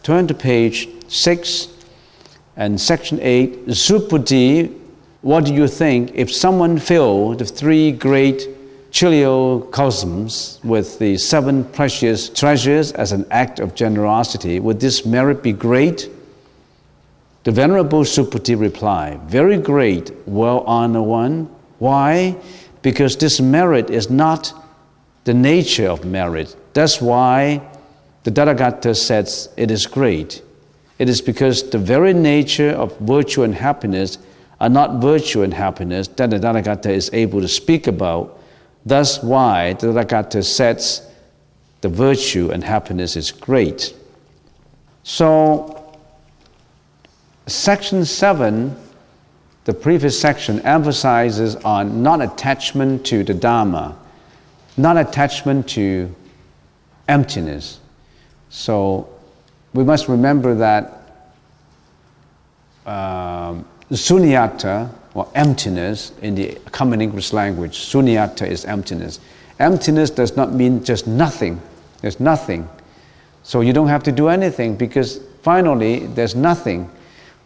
Turn to page 6 and section 8, Subuti. What do you think if someone filled the 3 great chiliocosms with the 7 precious treasures as an act of generosity? Would this merit be great? The Venerable Subuti replied, very great, well-honored one. Why? Because this merit is not the nature of merit. That's why the Tathagata says it is great. It is because the very nature of virtue and happiness are not virtue and happiness that the Tathagata is able to speak about. That's why the Tathagata says the virtue and happiness is great. So, section 7, the previous section, emphasizes on non-attachment to the Dharma, non-attachment to emptiness. So, we must remember that sunyata, or emptiness, in the common English language, sunyata is emptiness. Emptiness does not mean just nothing. There's nothing. So you don't have to do anything because finally there's nothing.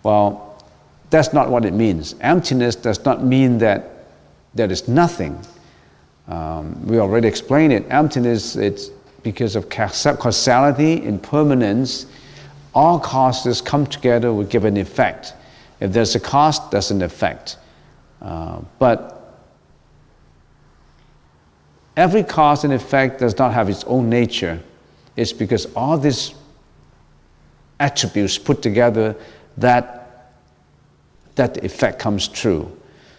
Well, that's not what it means. Emptiness does not mean that there is nothing. We already explained it. Emptiness, it's because of causality, impermanence. All causes come together will give an effect. If there's a cause, there's an effect. But every cause and effect does not have its own nature. It's because all these attributes put together that the effect comes true.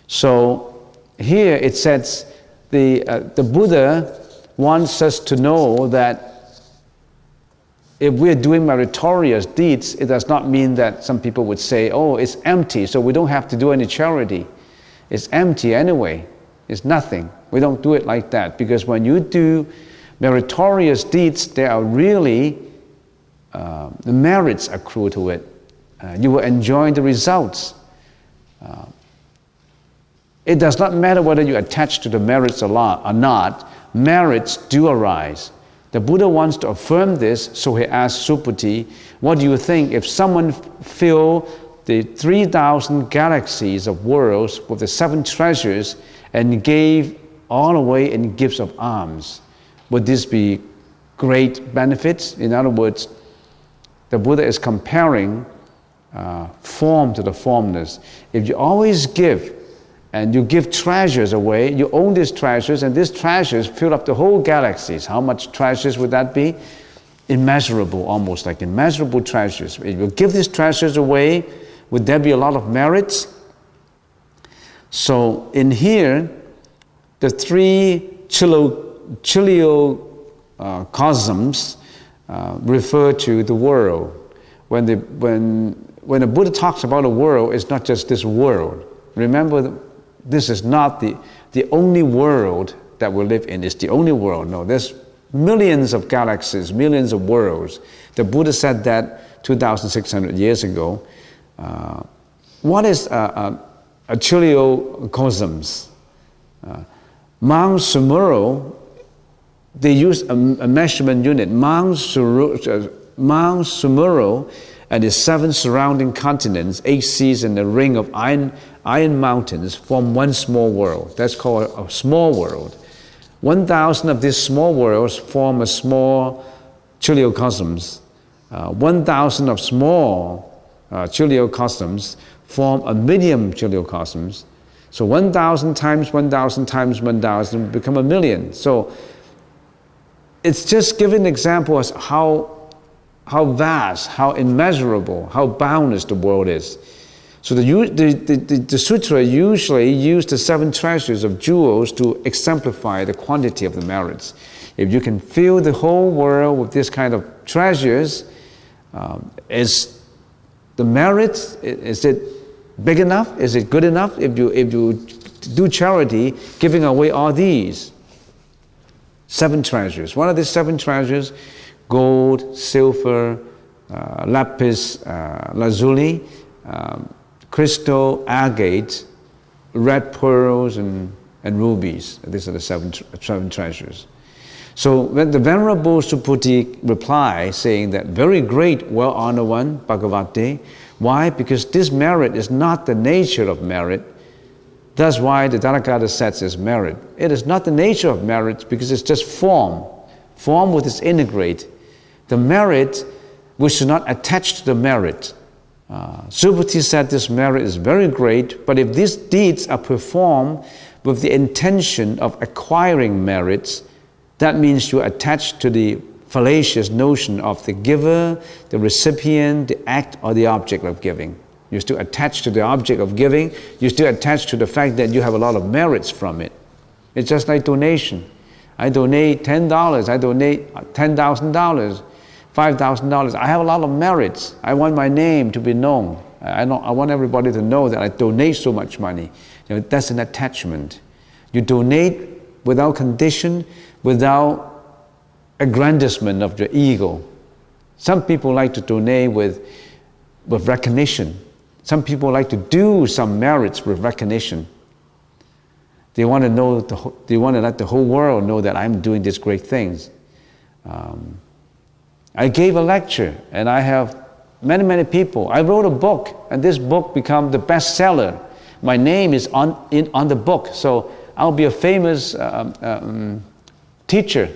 So here it says the Buddha wants us to know that if we're doing meritorious deeds, it does not mean that some people would say, oh, it's empty, so we don't have to do any charity. It's empty anyway. It's nothing. We don't do it like that, because when you do meritorious deeds, there are really, the merits accrue to it. You will enjoy the results. It does not matter whether you attach to the merits or not. Merits do arise. The Buddha wants to affirm this, so he asked Subuti, what do you think if someone filled the 3,000 galaxies of worlds with the 7 treasures and gave all away in gifts of alms? Would this be great benefits? In other words, the Buddha is comparing form to the formless. If you always give, and you give treasures away, you own these treasures, and these treasures fill up the whole galaxies. How much treasures would that be? Immeasurable, almost like immeasurable treasures. If you give these treasures away, would there be a lot of merits? So in here, the 3 chiliocosms refer to the world. When the Buddha talks about a world, it's not just this world. Remember, this is not the only world that we live in. It's the only world. No, there's millions of galaxies, millions of worlds. The Buddha said that 2,600 years ago. What is a chiliocosms? Mount Sumuro, they use a measurement unit. Mount Sumuro and the 7 surrounding continents, 8 seas, and the ring of iron mountains form one small world. That's called a small world. 1,000 of these small worlds form a small chiliocosms. 1,000 of small chiliocosms form a medium chiliocosms. So 1,000 times 1,000 times 1,000 become a million. So it's just giving an example as how vast, how immeasurable, how boundless the world is. So the sutra usually use the 7 treasures of jewels to exemplify the quantity of the merits. If you can fill the whole world with this kind of treasures, is the merit, is it big enough? Is it good enough? If you do charity, giving away all these 7 treasures. One of these 7 treasures gold, silver, lapis lazuli, crystal, agate, red pearls, and rubies. These are the seven treasures. So when the Venerable Subuti replied, saying that, very great, well-honored one, Bhagavate. Why? Because this merit is not the nature of merit. That's why the Dharmakata says it's merit. It is not the nature of merit because it's just form. Form with its integrate. The merit, we should not attach to the merit. Subuti said this merit is very great, but if these deeds are performed with the intention of acquiring merits, that means you attach to the fallacious notion of the giver, the recipient, the act, or the object of giving. You still attach to the object of giving. You still attach to the fact that you have a lot of merits from it. It's just like donation. I donate $10. I donate $10,000, $5,000. I have a lot of merits. I want my name to be known. I want everybody to know that I donate so much money. That's an attachment. You donate without condition, without aggrandizement of your ego. Some people like to donate with recognition. Some people like to do some merits with recognition. They want to they want to let the whole world know that I'm doing these great things. I gave a lecture, and I have many people. I wrote a book, and this book became the bestseller. My name is on the book, so I'll be a famous teacher.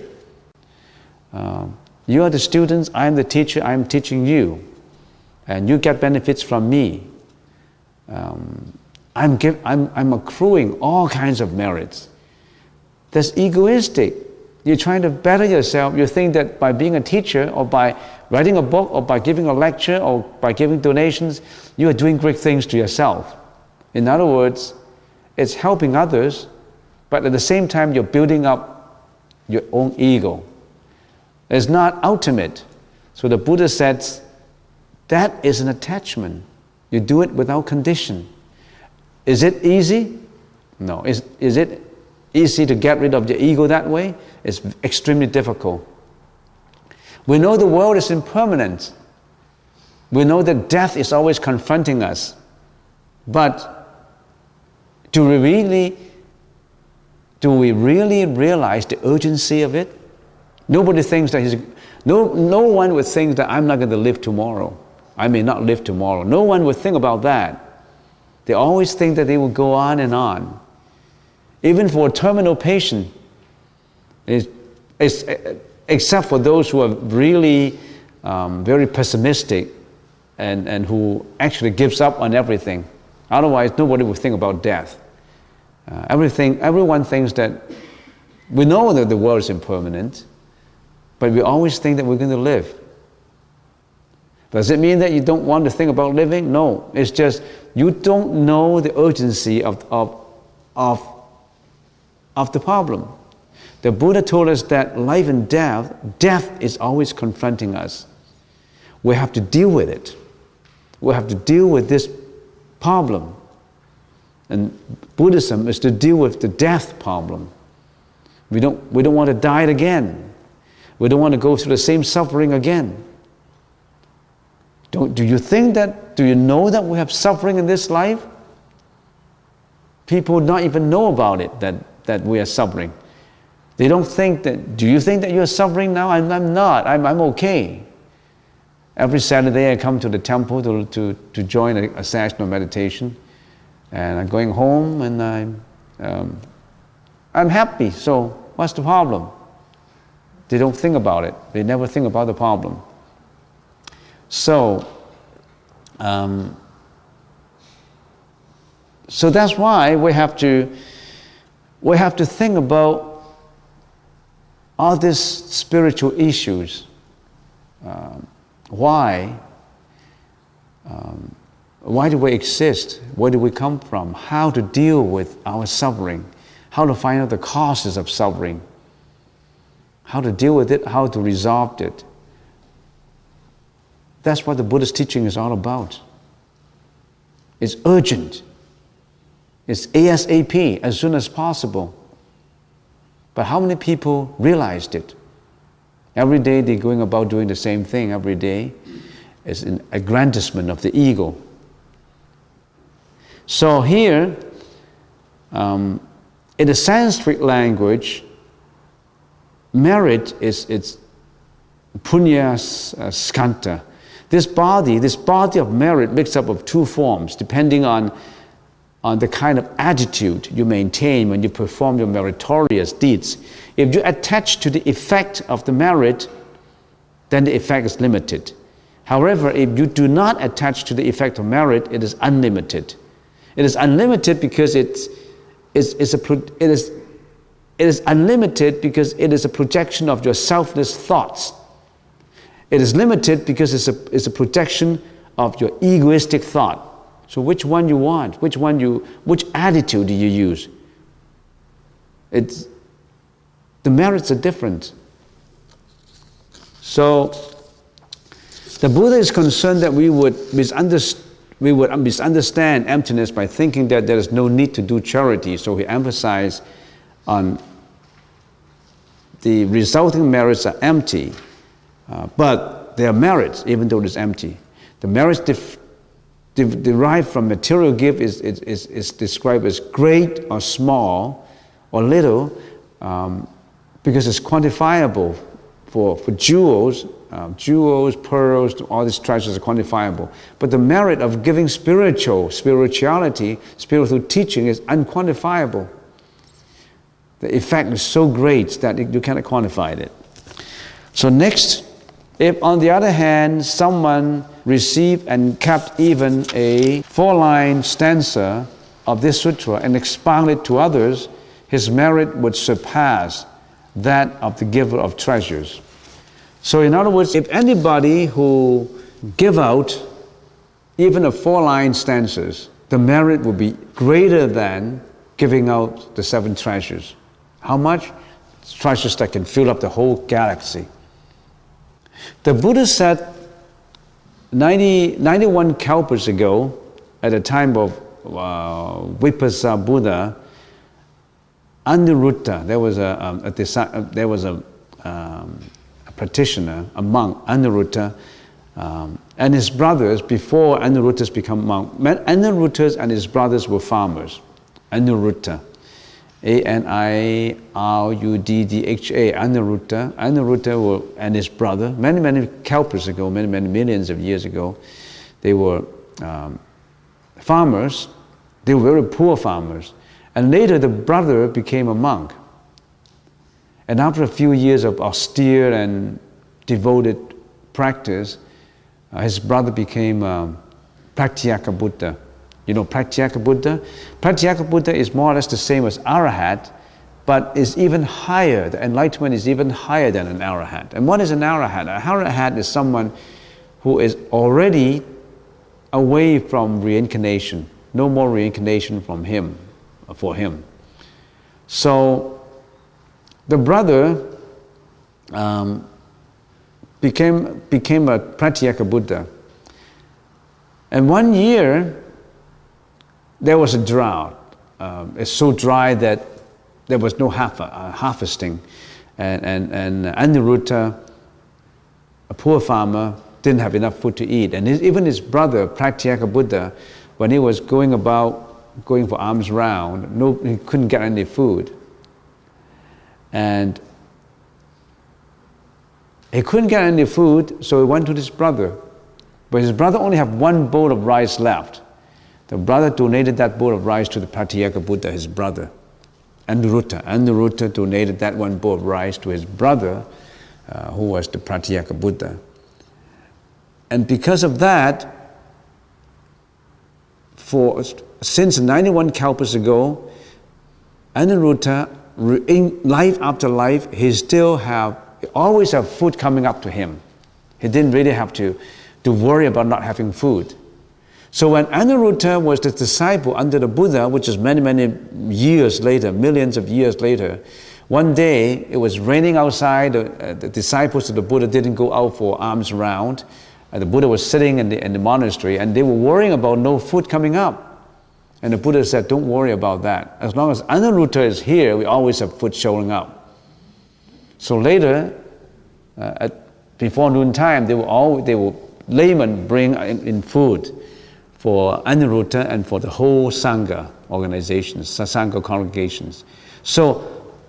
You are the students, I am the teacher, I am teaching you. And you get benefits from me. I'm accruing all kinds of merits. That's egoistic. You're trying to better yourself. You think that by being a teacher, or by writing a book, or by giving a lecture, or by giving donations, you are doing great things to yourself. In other words, it's helping others, but at the same time you're building up your own ego. It's not ultimate. So the Buddha says, that is an attachment. You do it without condition. Is it easy? No. Is it easy to get rid of your ego that way? It's extremely difficult. We know the world is impermanent. We know that death is always confronting us. But do we really realize the urgency of it? Nobody thinks that no one would think that I'm not going to live tomorrow. I may not live tomorrow. No one would think about that. They always think that they will go on and on. Even for a terminal patient, except for those who are really very pessimistic and who actually gives up on everything. Otherwise, nobody would think about death. Everyone thinks that we know that the world is impermanent, but we always think that we're going to live. Does it mean that you don't want to think about living? No. It's just you don't know the urgency of the problem. The Buddha told us that life and death is always confronting us. We have to deal with it. We have to deal with this problem. And Buddhism is to deal with the death problem. We don't want to die again. We don't want to go through the same suffering again. Do you know that we have suffering in this life? People not even know about it, that we are suffering. They don't think that, do you think that you're suffering now? I'm not, I'm okay. Every Saturday I come to the temple to join a session of meditation. And I'm going home and I'm happy, so what's the problem? They don't think about it. They never think about the problem. So that's why we have to think about all these spiritual issues. Why do we exist? Where do we come from? How to deal with our suffering? How to find out the causes of suffering? How to deal with it? How to resolve it? That's what the Buddhist teaching is all about. It's urgent. It's ASAP, as soon as possible. But how many people realized it? Every day they're going about doing the same thing every day. It's an aggrandizement of the ego. So here, in the Sanskrit language, merit is punya skanta. This body of merit makes up of two forms, depending on the kind of attitude you maintain when you perform your meritorious deeds. If you attach to the effect of the merit, then the effect is limited. However, if you do not attach to the effect of merit, it is unlimited. It is unlimited because it is unlimited because it is a projection of your selfless thoughts. It is limited because it's a projection of your egoistic thought. So which one you want? Which attitude do you use? The merits are different. So the Buddha is concerned that we would misunderstand emptiness by thinking that there is no need to do charity. So he emphasized on the resulting merits are empty, but they are merits even though it is empty. The merits derived from material gift is described as great or small or little because it's quantifiable. For jewels, pearls, all these treasures are quantifiable. But the merit of giving spirituality, spiritual teaching is unquantifiable. The effect is so great that you cannot quantify it. So next, if on the other hand, someone received and kept even a 4-line stanza of this sutra and expounded it to others, his merit would surpass that of the giver of treasures. So in other words, if anybody who give out even a 4-line stanzas, the merit will be greater than giving out the 7 treasures. How much? Treasures that can fill up the whole galaxy. The Buddha said 91 kalpas ago, at the time of Vipassana Buddha, Anuruddha, there was a practitioner, a monk, Anuruddha, and his brothers, before Anuruddha's become monk, Anuruddha and his brothers were farmers. Anuruddha, Aniruddha, Anuruddha and his brother, many kalpas ago, many millions of years ago, they were farmers. They were very poor farmers. And later the brother became a monk. And after a few years of austere and devoted practice, his brother became Pratyeka Buddha. You know Pratyeka Buddha? Pratyeka Buddha is more or less the same as Arahat, but is even higher. The enlightenment is even higher than an Arahat. And what is an Arahat? An Arahat is someone who is already away from reincarnation. No more reincarnation for him. So the brother became a Pratyeka Buddha. And one year there was a drought. It's so dry that there was no harvesting. And Anuruddha, a poor farmer, didn't have enough food to eat. And even his brother, Pratyeka Buddha, when he was going for alms round, he couldn't get any food. And he couldn't get any food, so he went to his brother. But his brother only had one bowl of rice left. The brother donated that bowl of rice to the Pratyeka Buddha, his brother. Anuruddha. Anuruddha donated that one bowl of rice to his brother, who was the Pratyeka Buddha. And because of that, since 91 kalpas ago, Anuruddha, in life after life, he always have food coming up to him. He didn't really have to worry about not having food. So when Anuruddha was the disciple under the Buddha, which is many years later, millions of years later, one day it was raining outside. The disciples of the Buddha didn't go out for alms round. The Buddha was sitting in the monastery, and they were worrying about no food coming up. And the Buddha said, don't worry about that. As long as Anuruddha is here, we always have food showing up. So later, Before noontime, laymen bring in food for Aniruddha and for the whole Sangha organizations, Sangha congregations. So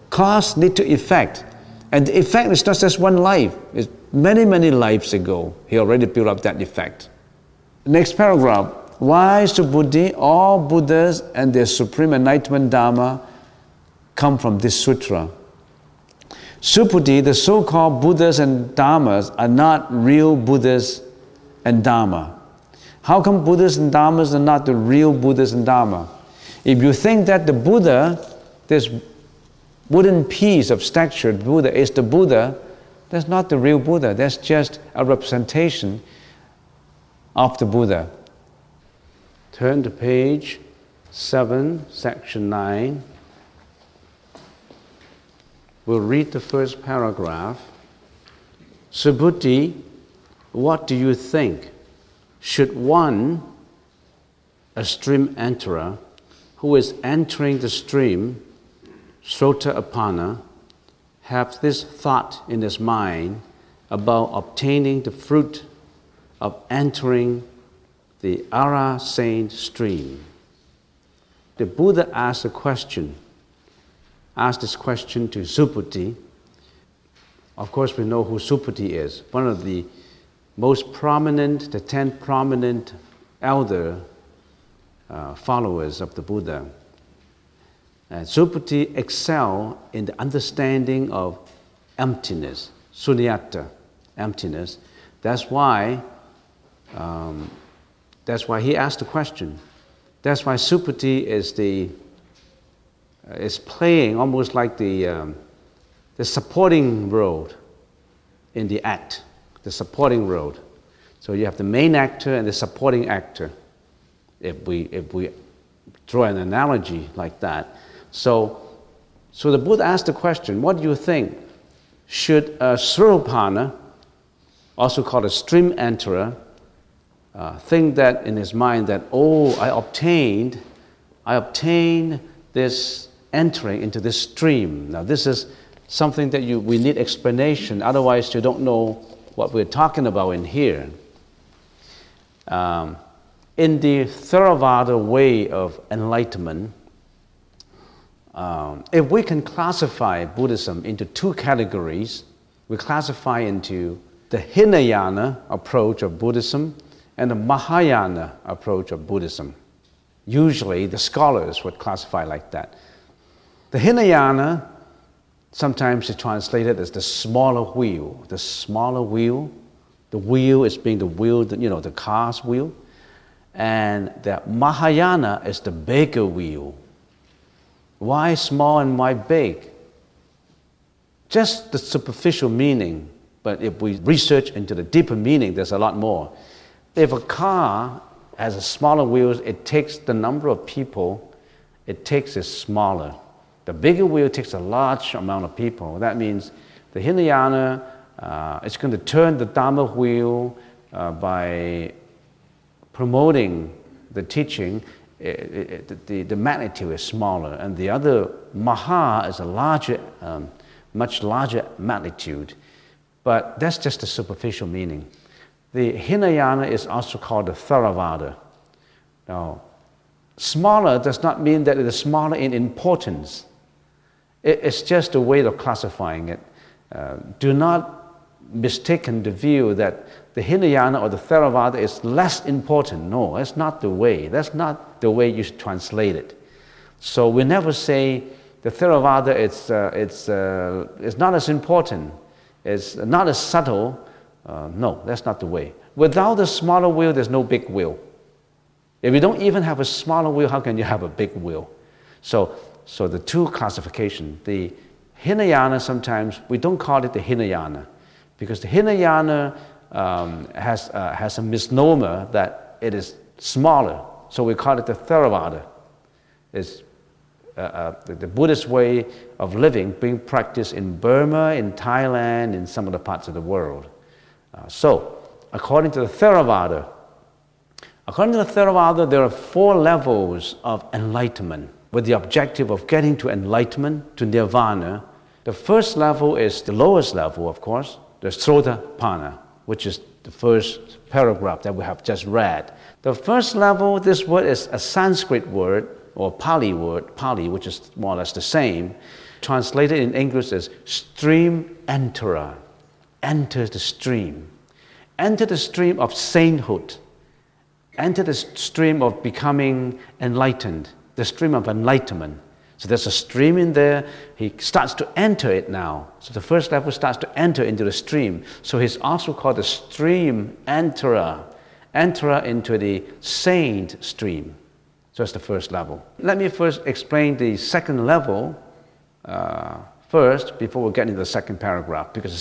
cause need to effect. And the effect is not just one life. It's many, many lives ago. He already built up that effect. Next paragraph. Why Subuti, all Buddhas and their supreme enlightenment Dharma come from this sutra. Subuti, the so-called Buddhas and Dharmas are not real Buddhas and Dharma. How come Buddhas and Dharmas are not the real Buddhas and Dharma? If you think that the Buddha, this wooden piece of statue Buddha is the Buddha, that's not the real Buddha. That's just a representation of the Buddha. Turn to page 7, section 9. We'll read the first paragraph. Subuti, what do you think? Should one, a stream enterer, who is entering the stream, Srota-apana, have this thought in his mind about obtaining the fruit of entering the Ara-saint stream? The Buddha asked this question to Subuti. Of course, we know who Subuti is, one of the most prominent, the 10 prominent elder followers of the Buddha. Subuti excelled in the understanding of emptiness, sunyata, emptiness. That's why he asked the question. That's why Subuti is playing almost like the supporting role in the act, the supporting role. So you have the main actor and the supporting actor, if we draw an analogy like that. So the Buddha asked the question, what do you think? Should a Srupana, also called a stream enterer, think that in his mind that, I obtained this entering into this stream. Now this is something that we need explanation, otherwise you don't know what we're talking about in here. In the Theravada way of enlightenment, if we can classify Buddhism into two categories, we classify into the Hinayana approach of Buddhism and the Mahayana approach of Buddhism. Usually the scholars would classify like that. The Hinayana, sometimes it's translated as the smaller wheel. The smaller wheel, the wheel is being the wheel, the car's wheel. And the Mahayana is the bigger wheel. Why small and why big? Just the superficial meaning, but if we research into the deeper meaning, there's a lot more. If a car has a smaller wheels, it takes the number of people, it takes it smaller. The bigger wheel takes a large amount of people. That means the Hinayana is going to turn the Dharma wheel by promoting the teaching. The magnitude is smaller, and the other Maha is a larger, much larger magnitude. But that's just the superficial meaning. The Hinayana is also called the Theravada. Now, smaller does not mean that it is smaller in importance. It's just a way of classifying it. Do not mistaken the view that the Hinayana or the Theravada is less important. No, that's not the way. That's not the way you should translate it. So we never say the Theravada it's not as important, it's not as subtle. No, that's not the way. Without the smaller wheel, there's no big wheel. If you don't even have a smaller wheel, how can you have a big wheel? So the two classification, the Hinayana, sometimes we don't call it the Hinayana, because the Hinayana has a misnomer that it is smaller, so we call it the Theravada. It's the Buddhist way of living being practiced in Burma, in Thailand, in some other parts of the world. So, according to the Theravada, there are 4 levels of enlightenment with the objective of getting to enlightenment, to nirvana. The first level is the lowest level, of course. the Sotapanna, which is the first paragraph that we have just read. The first level, this word is a Sanskrit word, or Pali word, Pali, which is more or less the same. Translated in English as stream enterer. Enter the stream. Enter the stream of sainthood. Enter the stream of becoming enlightened, the stream of enlightenment. So there's a stream in there. He starts to enter it now. So the first level starts to enter into the stream. So he's also called the stream enterer. Enterer into the saint stream. So that's the first level. Let me first explain the second level first before we get into the second paragraph. Because the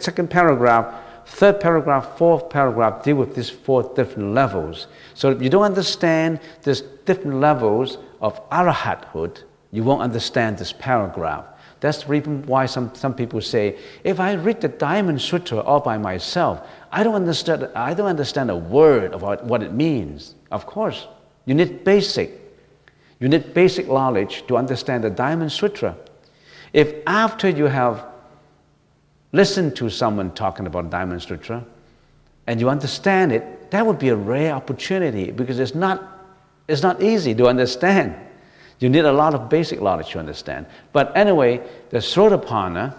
second paragraph, third paragraph, fourth paragraph deal with these four different levels. So if you don't understand these different levels of arahathood, you won't understand this paragraph. That's the reason why some people say, if I read the Diamond Sutra all by myself, I don't understand a word of what it means. Of course, you need basic knowledge to understand the Diamond Sutra. If after you have listened to someone talking about Diamond Sutra and you understand it, that would be a rare opportunity because it's not easy to understand. You need a lot of basic knowledge to understand. But anyway, the Sotapanna,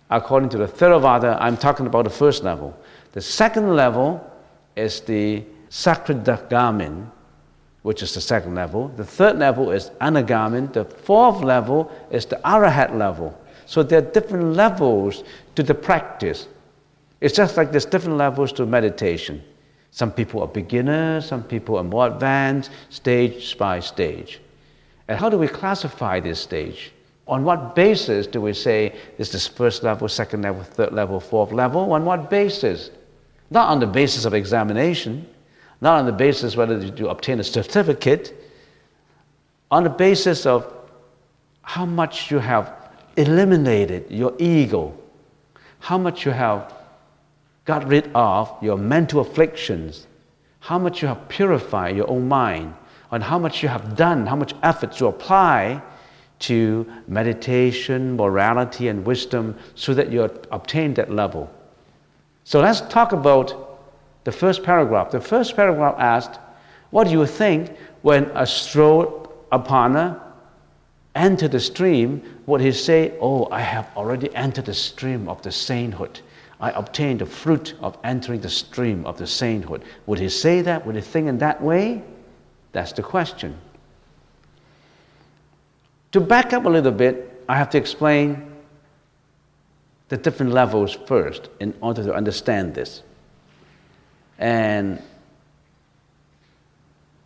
according to the Theravada, I'm talking about the first level. The second level is the Sakradagamin, which is the second level. The third level is Anagamin. The fourth level is the Arahat level. So there are different levels to the practice. It's just like there's different levels to meditation. Some people are beginners, some people are more advanced, stage by stage. And how do we classify this stage? On what basis do we say this is first level, second level, third level, fourth level? On what basis? Not on the basis of examination, not on the basis whether you obtain a certificate, on the basis of how much you have eliminated your ego, how much you have got rid of your mental afflictions, how much you have purified your own mind, on how much you have done, how much effort to apply to meditation, morality, and wisdom so that you obtain that level. So let's talk about the first paragraph. The first paragraph asked, what do you think when a Sotapanna entered the stream? Would he say, oh, I have already entered the stream of the sainthood. I obtained the fruit of entering the stream of the sainthood. Would he say that? Would he think in that way? That's the question. To back up a little bit, I have to explain the different levels first in order to understand this. And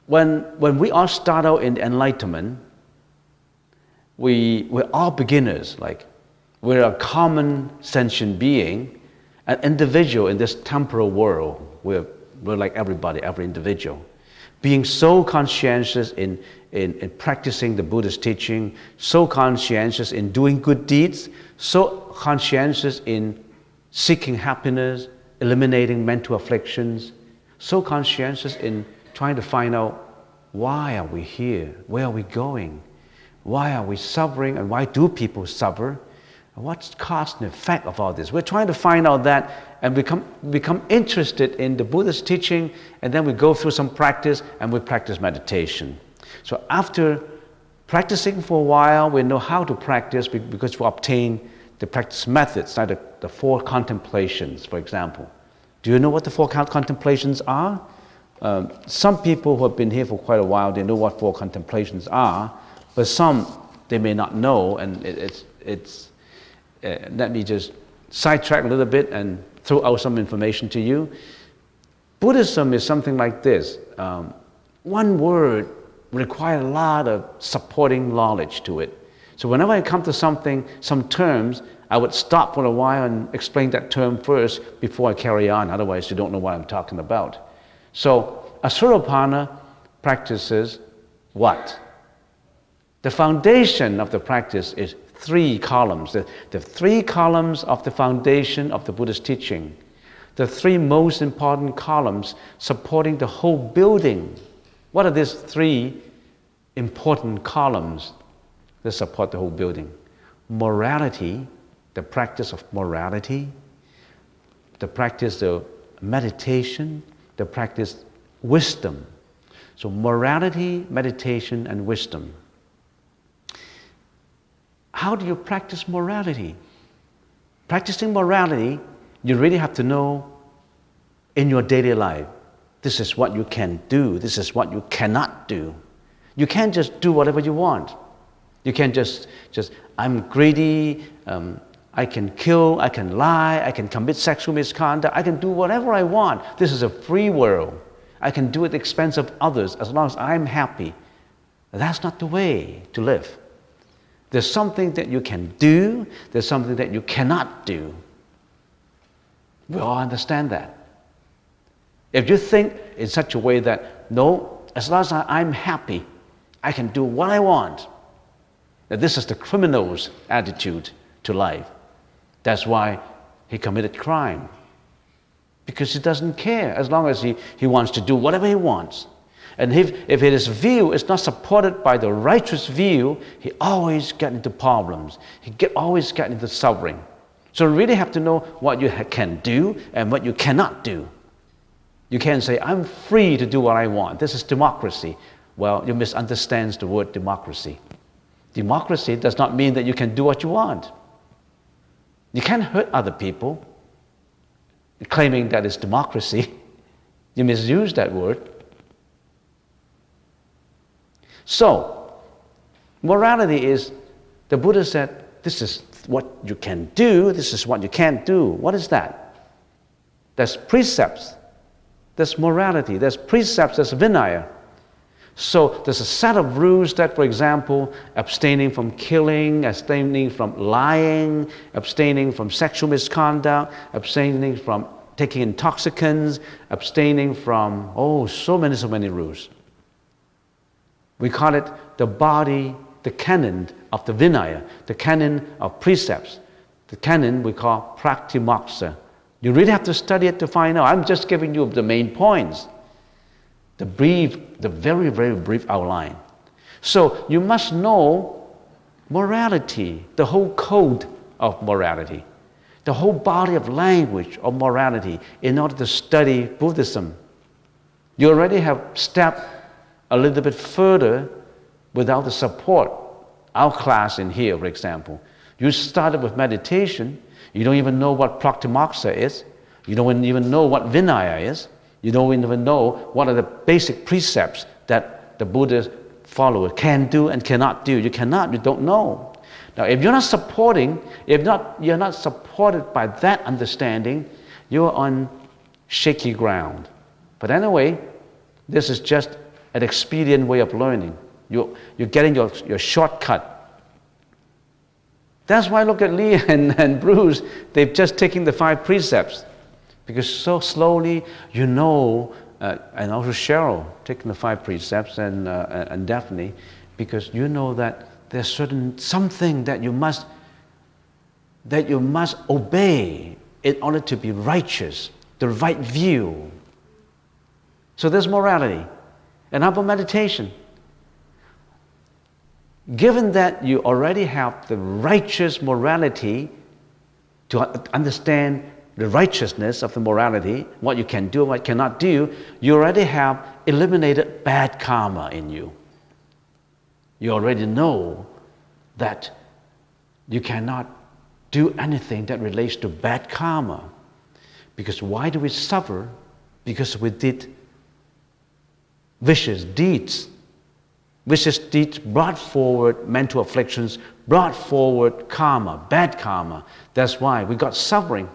when we all start out in enlightenment, we're all beginners. Like we're a common sentient being, an individual in this temporal world. We're like everybody, every individual. Being so conscientious in practicing the Buddhist teaching, so conscientious in doing good deeds, so conscientious in seeking happiness, eliminating mental afflictions, so conscientious in trying to find out why are we here, where are we going, why are we suffering, and why do people suffer, and what's the cause and effect of all this. We're trying to find out that and become interested in the Buddhist teaching, and then we go through some practice and we practice meditation. So after practicing for a while, we know how to practice because we obtain the practice methods, like the four contemplations, for example. Do you know what the four contemplations are? Some people who have been here for quite a while, they know what four contemplations are, but some they may not know, and let me just sidetrack a little bit and throw out some information to you. Buddhism is something like this. One word requires a lot of supporting knowledge to it. So whenever I come to something, some terms, I would stop for a while and explain that term first before I carry on. Otherwise, you don't know what I'm talking about. So a Sotapanna practices what? The foundation of the practice is three columns. The three columns of the foundation of the Buddhist teaching. The three most important columns supporting the whole building. What are these three important columns that support the whole building? Morality, the practice of morality. the practice of meditation, the practice wisdom. So morality, meditation, and wisdom. How do you practice morality? Practicing morality, you really have to know in your daily life, this is what you can do, this is what you cannot do. You can't just do whatever you want. You can't just I'm greedy, I can kill, I can lie, I can commit sexual misconduct, I can do whatever I want. This is a free world. I can do it at the expense of others as long as I'm happy. That's not the way to live. There's something that you can do, there's something that you cannot do. We all understand that. If you think in such a way that, no, as long as I'm happy, I can do what I want, that this is the criminal's attitude to life. That's why he committed crime. Because he doesn't care as long as he wants to do whatever he wants. And if his view is not supported by the righteous view, he always gets into problems. Always gets into suffering. So you really have to know what you can do and what you cannot do. You can't say, I'm free to do what I want. This is democracy. Well, you misunderstand the word democracy. Democracy does not mean that you can do what you want. You can't hurt other people, claiming that it's democracy. You misuse that word. So, morality is, the Buddha said, this is what you can do, this is what you can't do. What is that? There's precepts, there's morality, there's precepts, there's Vinaya. So there's a set of rules that, for example, abstaining from killing, abstaining from lying, abstaining from sexual misconduct, abstaining from taking intoxicants, abstaining from, so many rules. We call it the body, the canon of the Vinaya, the canon of precepts. The canon we call Pratimokkha. You really have to study it to find out. I'm just giving you the main points. The very, very brief outline. So you must know morality, the whole code of morality, the whole body of language of morality in order to study Buddhism. You already have stepped a little bit further without the support. Our class in here, for example, you started with meditation. You don't even know what Pratimokkha is. You don't even know what Vinaya is. You don't even know what are the basic precepts that the Buddhist follower can do and cannot do. You don't know. Now, if you're not supported by that understanding, you're on shaky ground. But anyway, this is just an expedient way of learning. You're getting your shortcut. That's why look at Lee and Bruce, they've just taken the 5 precepts. Because so slowly, and also Cheryl taking the 5 precepts and Daphne, because you know that there's something that you must obey in order to be righteous, the right view. So there's morality. And how about meditation? Given that you already have the righteous morality to understand the righteousness of the morality, what you can do and what you cannot do, you already have eliminated bad karma in you. You already know that you cannot do anything that relates to bad karma. Because why do we suffer? Because we did vicious deeds. Vicious deeds brought forward mental afflictions, brought forward karma, bad karma. That's why we got suffering.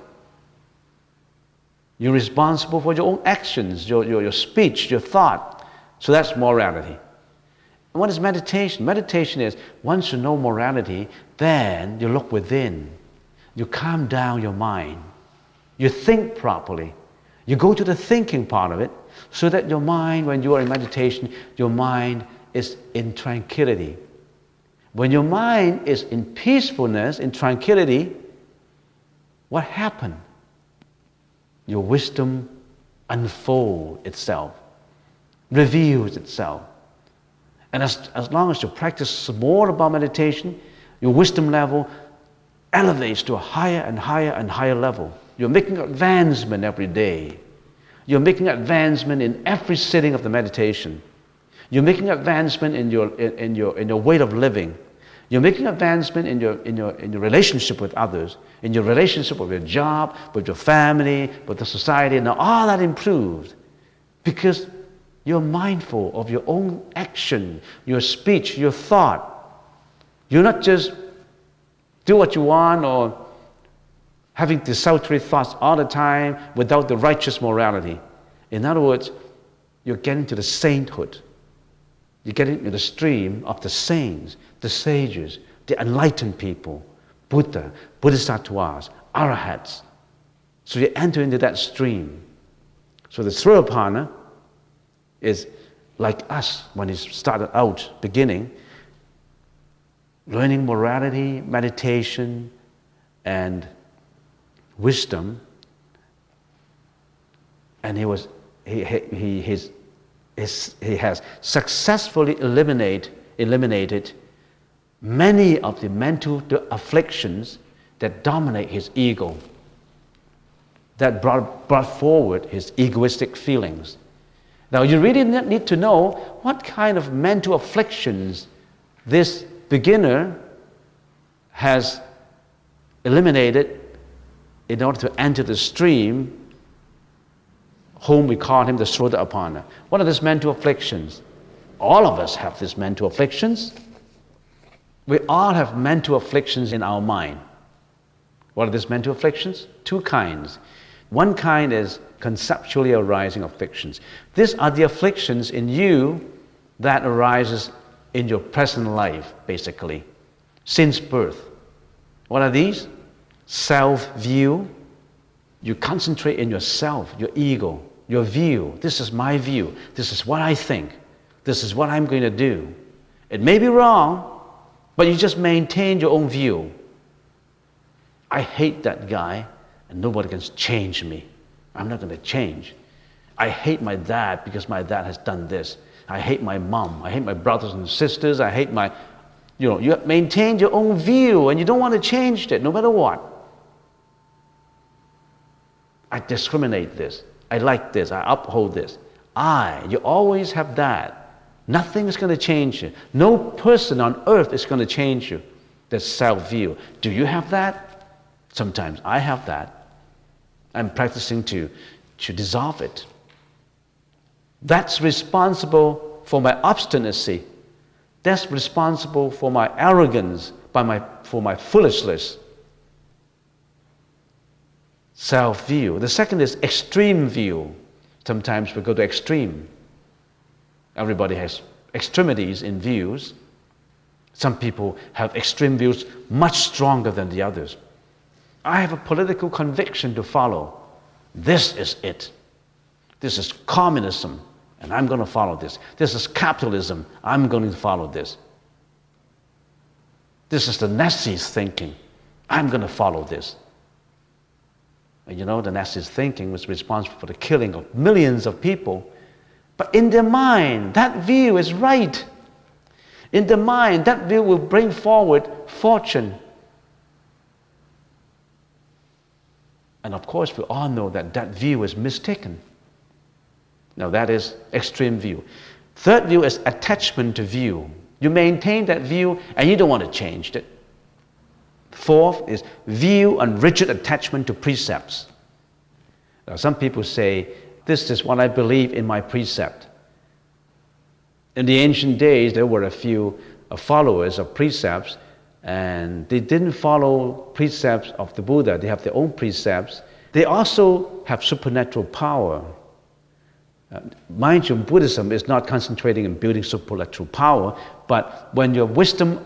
You're responsible for your own actions, your speech, your thought. So that's morality. And what is meditation? Meditation is, once you know morality, then you look within. You calm down your mind. You think properly. You go to the thinking part of it, so that your mind, when you are in meditation, your mind is in tranquility. When your mind is in peacefulness, in tranquility, what happens? Your wisdom unfolds itself, reveals itself. And as long as you practice more about meditation, your wisdom level elevates to a higher and higher and higher level. You're making advancement every day. You're making advancement in every sitting of the meditation. You're making advancement in your way of living. You're making advancement in your relationship with others, in your relationship with your job, with your family, with the society, and all that improved because you're mindful of your own action, your speech, your thought. You're not just do what you want or having desultory thoughts all the time without the righteous morality. In other words, you're getting to the sainthood. You're getting into the stream of the saints, the sages, the enlightened people, Buddha, Bodhisattvas, Arahats. So you enter into that stream. So the Srivapana is like us when he started out, beginning, learning morality, meditation, and wisdom. And he has successfully eliminated many of the mental afflictions that dominate his ego, that brought forward his egoistic feelings. Now you really need to know what kind of mental afflictions this beginner has eliminated in order to enter the stream, whom we call him the Srodapana. What are these mental afflictions? All of us have these mental afflictions. We all have mental afflictions in our mind. What are these mental afflictions? Two kinds. One kind is conceptually arising afflictions. These are the afflictions in you that arises in your present life, basically, since birth. What are these? Self-view. You concentrate in yourself, your ego, your view. This is my view. This is what I think. This is what I'm going to do. It may be wrong, but you just maintain your own view. I hate that guy, and nobody can change me. I'm not going to change. I hate my dad because my dad has done this. I hate my mom. I hate my brothers and sisters. I hate my... you maintain your own view, and you don't want to change it, no matter what. I discriminate this. I like this. I uphold this. You always have that. Nothing is going to change you. No person on earth is going to change you. That's self-view. Do you have that? Sometimes I have that. I'm practicing to dissolve it. That's responsible for my obstinacy. That's responsible for my arrogance, for my foolishness. Self-view. The second is extreme view. Sometimes we go to extreme. Everybody has extremities in views. Some people have extreme views much stronger than the others. I have a political conviction to follow. This is it. This is communism, and I'm going to follow this. This is capitalism. I'm going to follow this. This is the Nazis' thinking. I'm going to follow this. And the Nazis' thinking was responsible for the killing of millions of people. But in their mind, that view is right. In their mind, that view will bring forward fortune. And of course, we all know that that view is mistaken. Now, that is extreme view. Third view is attachment to view. You maintain that view and you don't want to change it. Fourth is view and rigid attachment to precepts. Now, some people say, this is what I believe in my precept. In the ancient days, there were a few followers of precepts, and they didn't follow precepts of the Buddha. They have their own precepts. They also have supernatural power. Mind you, Buddhism is not concentrating on building supernatural power, but when your wisdom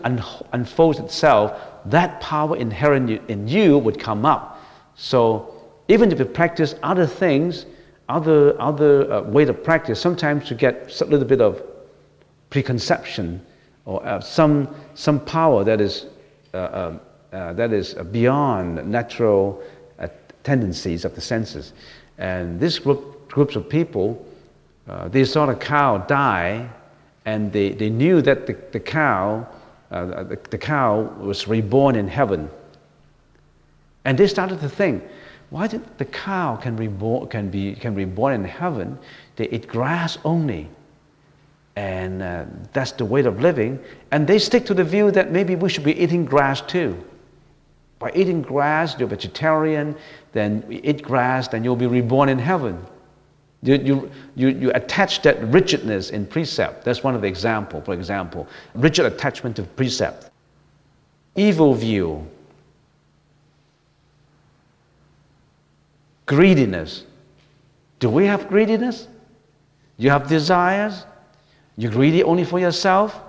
unfolds itself, that power inherent in you would come up. So even if you practice other things, other way to practice, sometimes you get a little bit of preconception or some power that is beyond natural tendencies of the senses. And this groups of people, they saw a cow die, and they knew that the cow was reborn in heaven. And they started to think, Why did the cow can be born in heaven? They eat grass only, and that's the way of living. And they stick to the view that maybe we should be eating grass too. By eating grass, you're vegetarian. Then you eat grass, then you'll be reborn in heaven. You attach that rigidness in precept. That's one of the examples. For example, rigid attachment to precept. Evil view. Greediness. Do we have greediness? You have desires? You're greedy only for yourself?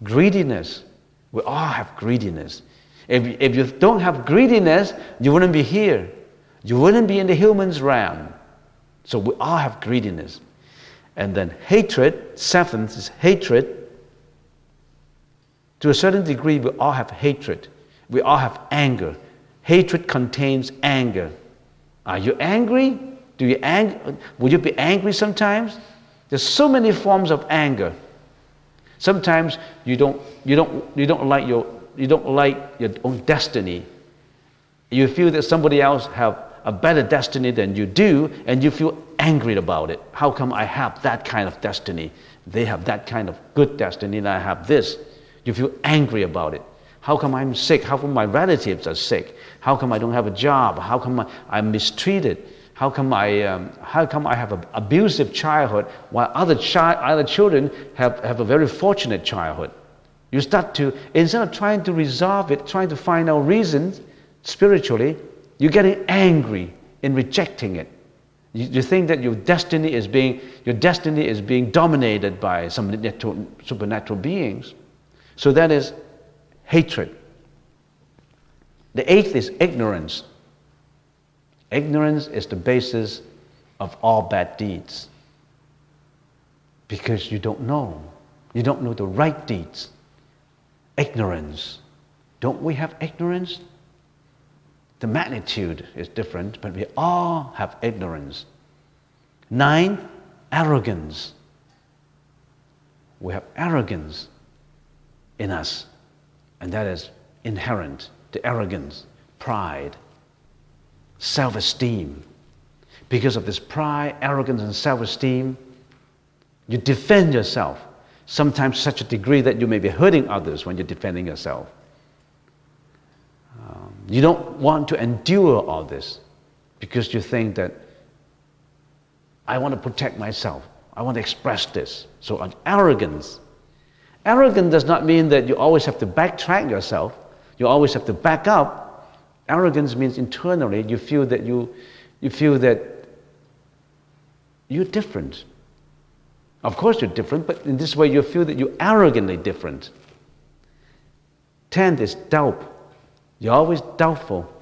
Greediness. We all have greediness. If you don't have greediness, you wouldn't be here. You wouldn't be in the human's realm. So we all have greediness. And then hatred, seventh is hatred. To a certain degree, we all have hatred. We all have anger. Hatred contains anger. Are you angry? Would you be angry sometimes? There's so many forms of anger. Sometimes you don't like your own destiny. You feel that somebody else have a better destiny than you do, and you feel angry about it. How come I have that kind of destiny? They have that kind of good destiny, and I have this. You feel angry about it. How come I'm sick? How come my relatives are sick? How come I don't have a job? How come I'm mistreated? How come I have an abusive childhood while other children have a very fortunate childhood? You start to, instead of trying to resolve it, trying to find out reasons spiritually, you're getting angry in rejecting it. You think that your destiny is being dominated by some supernatural beings. So that is hatred. The eighth is ignorance. Ignorance is the basis of all bad deeds. Because you don't know. You don't know the right deeds. Ignorance. Don't we have ignorance? The magnitude is different, but we all have ignorance. 9, arrogance. We have arrogance in us, and that is inherent. The arrogance, pride, self-esteem. Because of this pride, arrogance, and self-esteem, you defend yourself, sometimes to such a degree that you may be hurting others when you're defending yourself. You don't want to endure all this because you think that I want to protect myself. I want to express this. So arrogance. Arrogance does not mean that you always have to backtrack yourself. You always have to back up. Arrogance means internally you feel that you're different. Of course you're different, but in this way you feel that you're arrogantly different. 10th is doubt. You're always doubtful.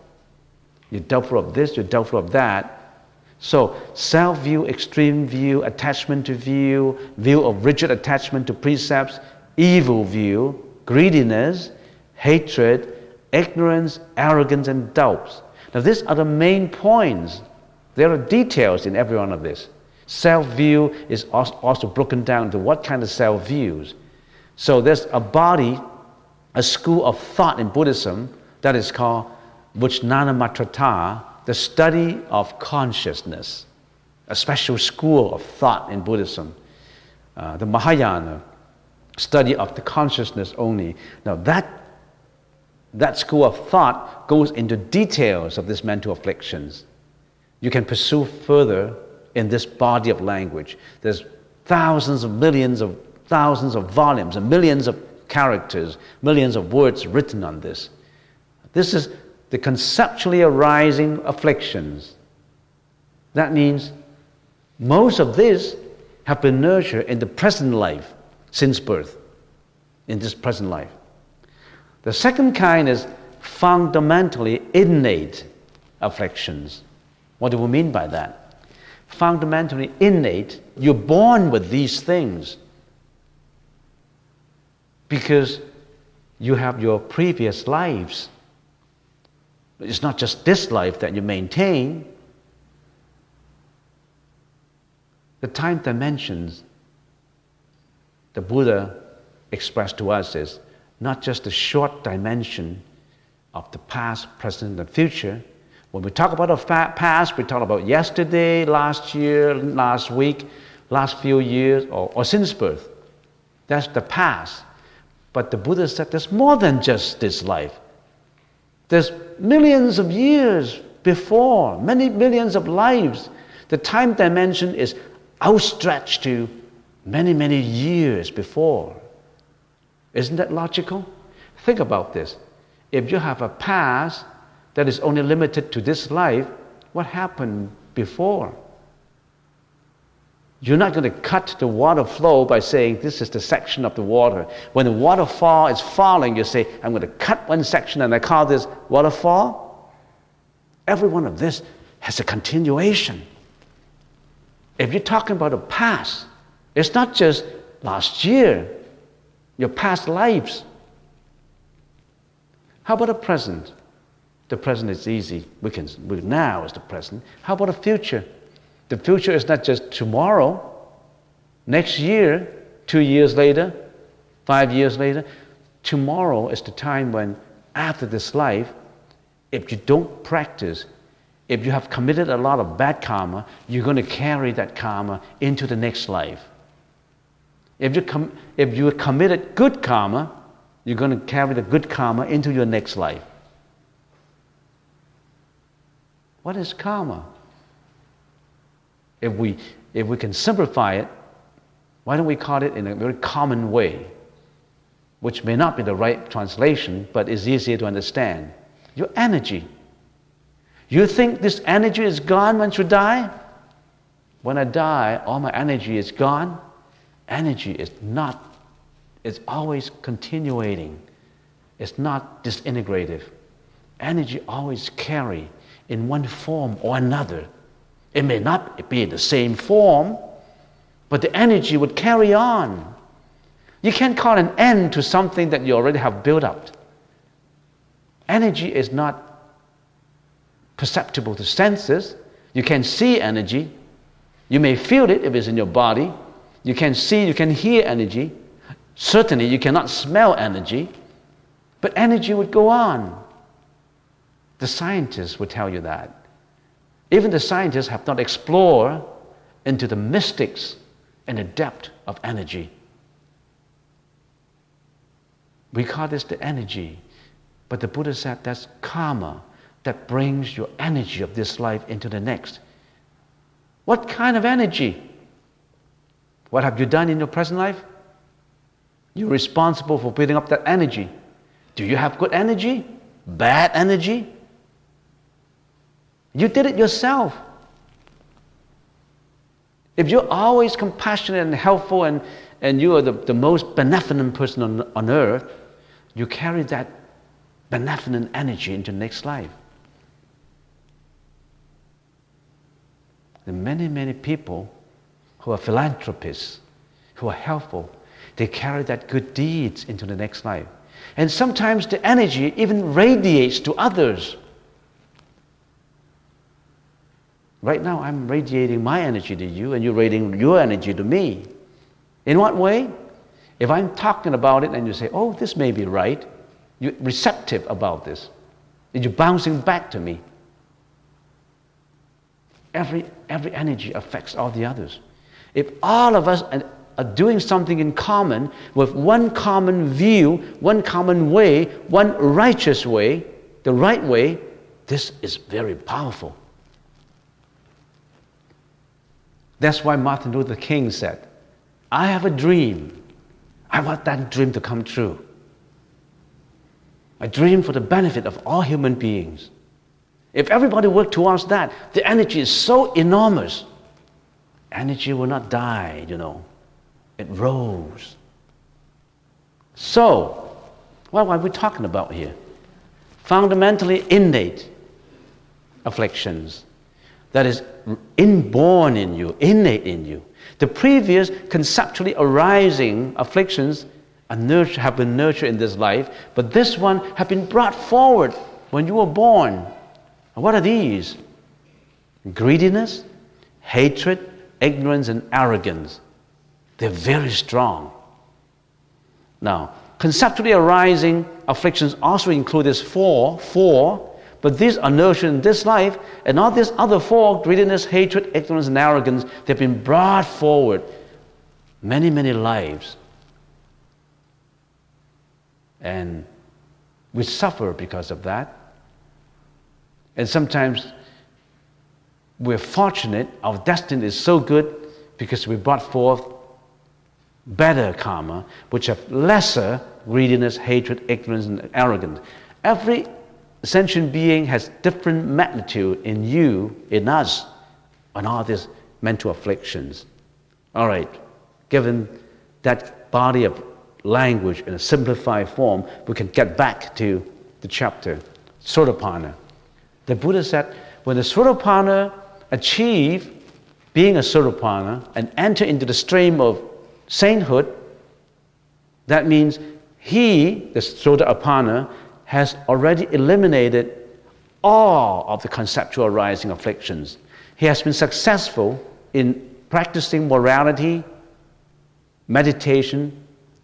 You're doubtful of this, you're doubtful of that. So, self-view, extreme view, attachment to view, view of rigid attachment to precepts, evil view, greediness, hatred, ignorance, arrogance, and doubts. Now, these are the main points. There are details in every one of this. Self-view is also broken down to what kind of self-views. So, there's a body, a school of thought in Buddhism, that is called Vijnanamatrata, the study of consciousness, a special school of thought in Buddhism. The Mahayana, study of the consciousness only. Now that school of thought goes into details of these mental afflictions. You can pursue further in this body of language. There's thousands of volumes and millions of characters, millions of words written on this. This is the conceptually arising afflictions. That means most of this have been nurtured in the present life since birth, in this present life. The second kind is fundamentally innate afflictions. What do we mean by that? Fundamentally innate, you're born with these things because you have your previous lives. It's not just this life that you maintain. The time dimensions the Buddha expressed to us is not just the short dimension of the past, present, and future, When we talk about the past, we talk about yesterday, last year, last week, last few years, or since birth. That's the past. But the Buddha said there's more than just this life. There's millions of years before, many millions of lives. The time dimension is outstretched to many, many years before. Isn't that logical? Think about this. If you have a past that is only limited to this life, what happened before? You're not going to cut the water flow by saying this is the section of the water. When the waterfall is falling, you say, I'm going to cut one section and I call this waterfall. Every one of this has a continuation. If you're talking about the past, it's not just last year, your past lives. How about the present? The present is easy. Now is the present. How about the future? The future is not just tomorrow, next year, 2 years later, 5 years later. Tomorrow is the time when, after this life, if you don't practice, if you have committed a lot of bad karma, you're going to carry that karma into the next life. If you committed good karma, you're going to carry the good karma into your next life. What is karma? If we can simplify it, why don't we call it in a very common way, which may not be the right translation, but is easier to understand. Your energy. You think this energy is gone once you die? When I die, all my energy is gone. Energy is not. It's always continuating. It's not disintegrative. Energy always carry in one form or another. It may not be in the same form, but the energy would carry on. You can't call an end to something that you already have built up. Energy is not perceptible to senses. You can see energy. You may feel it if it's in your body. You can see, you can hear energy. Certainly you cannot smell energy, but energy would go on. The scientists would tell you that. Even the scientists have not explored into the mystics and the depth of energy. We call this the energy, but the Buddha said that's karma that brings your energy of this life into the next. What kind of energy? What have you done in your present life? You're responsible for building up that energy. Do you have good energy? Bad energy? You did it yourself. If you're always compassionate and helpful and you are the most benevolent person on earth, you carry that benevolent energy into the next life. There are many, many people who are philanthropists, who are helpful. They carry that good deeds into the next life. And sometimes the energy even radiates to others. Right now, I'm radiating my energy to you, and you're radiating your energy to me. In what way? If I'm talking about it and you say, oh, this may be right, you're receptive about this, and you're bouncing back to me. Every energy affects all the others. If all of us are doing something in common with one common view, one common way, one righteous way, the right way, this is very powerful. That's why Martin Luther King said, I have a dream. I want that dream to come true. A dream for the benefit of all human beings. If everybody worked towards that, the energy is so enormous. Energy will not die, It rose. So, what are we talking about here? Fundamentally innate afflictions. That is inborn in you, innate in you. The previous conceptually arising afflictions have been nurtured in this life, but this one have been brought forward when you were born. And what are these? Greediness, hatred, ignorance, and arrogance. They're very strong. Now, conceptually arising afflictions also include this four, But these are nurtured in this life, and all these other four, greediness, hatred, ignorance, and arrogance, they've been brought forward many, many lives. And we suffer because of that. And sometimes we're fortunate, our destiny is so good because we brought forth better karma, which have lesser greediness, hatred, ignorance, and arrogance. Every sentient being has different magnitude in you, in us, on all these mental afflictions. All right, given that body of language in a simplified form, we can get back to the chapter, Sotapanna. The Buddha said, when the Sotapanna achieve being a Sotapanna and enter into the stream of sainthood, that means he, the Sotapanna, has already eliminated all of the conceptual arising afflictions. He has been successful in practicing morality, meditation,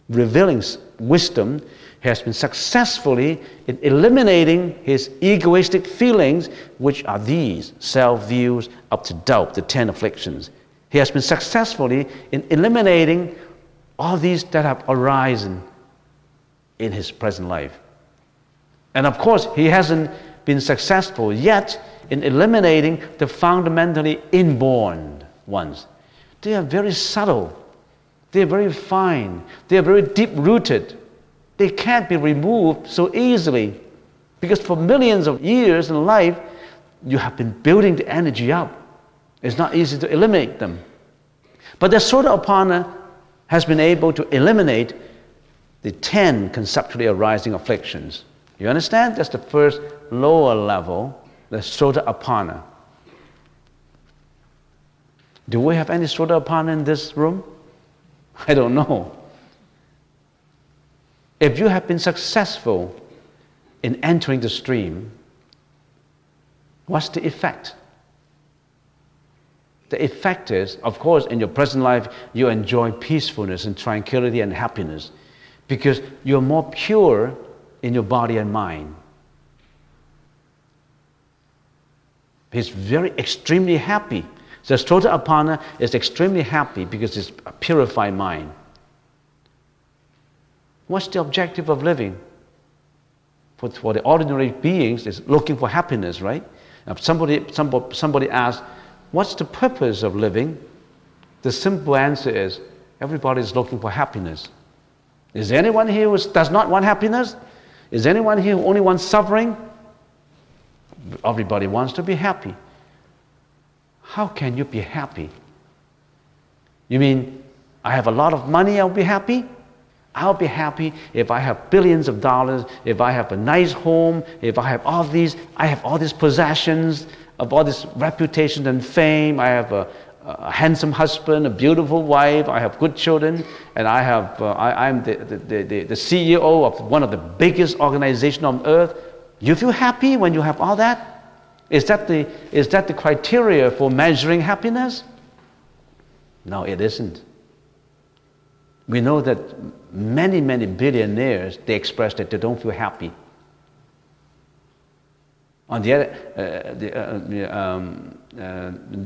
revealing wisdom. He has been successfully in eliminating his egoistic feelings, which are these self-views up to doubt, the 10 afflictions. He has been successfully in eliminating all these that have arisen in his present life. And of course, he hasn't been successful yet in eliminating the fundamentally inborn ones. They are very subtle. They are very fine. They are very deep-rooted. They can't be removed so easily because for millions of years in life, you have been building the energy up. It's not easy to eliminate them. But the Sotapanna has been able to eliminate the 10 conceptually arising afflictions. You understand? That's the first lower level, the Sotapanna. Do we have any Sotapanna in this room? I don't know. If you have been successful in entering the stream, what's the effect? The effect is, of course, in your present life, you enjoy peacefulness and tranquility and happiness because you're more pure in your body and mind. He's very extremely happy. So Sotapanna is extremely happy because it's a purified mind. What's the objective of living? For the ordinary beings, is looking for happiness, right? Now, somebody asks, what's the purpose of living? The simple answer is, everybody is looking for happiness. Is there anyone here who does not want happiness? Is there anyone here who only wants suffering? Everybody wants to be happy. How can you be happy? You mean, I have a lot of money, I'll be happy? I'll be happy if I have billions of dollars, if I have a nice home, if I have all these possessions, of all this reputation and fame. I have a handsome husband, a beautiful wife, I have good children, and I'm the CEO of one of the biggest organizations on earth. You feel happy when you have all that? Is that the criteria for measuring happiness? No, it isn't. We know that many, many billionaires, they express that they don't feel happy. On the other,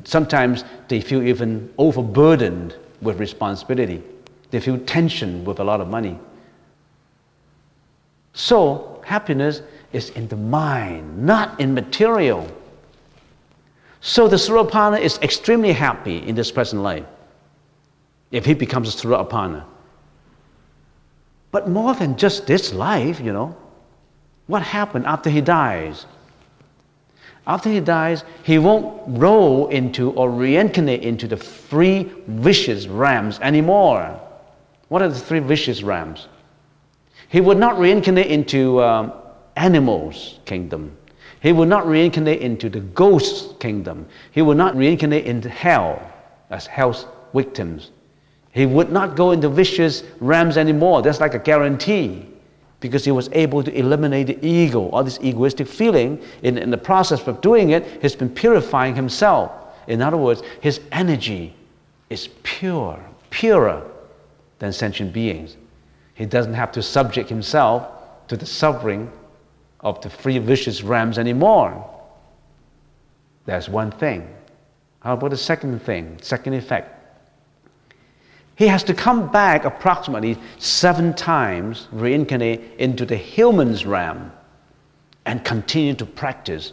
sometimes they feel even overburdened with responsibility. They feel tension with a lot of money. So, happiness is in the mind, not in material. So the Sotapanna is extremely happy in this present life if he becomes a Sotapanna. But more than just this life, what happened after he dies? After he dies, he won't roll into or reincarnate into the three vicious realms anymore. What are the three vicious realms? He would not reincarnate into animals' kingdom. He will not reincarnate into the ghost kingdom. He will not reincarnate into hell as hell's victims. He would not go into vicious realms anymore. That's like a guarantee, because he was able to eliminate the ego, all this egoistic feeling. In the process of doing it, he's been purifying himself. In other words, his energy is purer than sentient beings. He doesn't have to subject himself to the suffering of the three vicious realms anymore. That's one thing. How about the second thing, second effect? He has to come back approximately 7 times, reincarnate into the human's realm, and continue to practice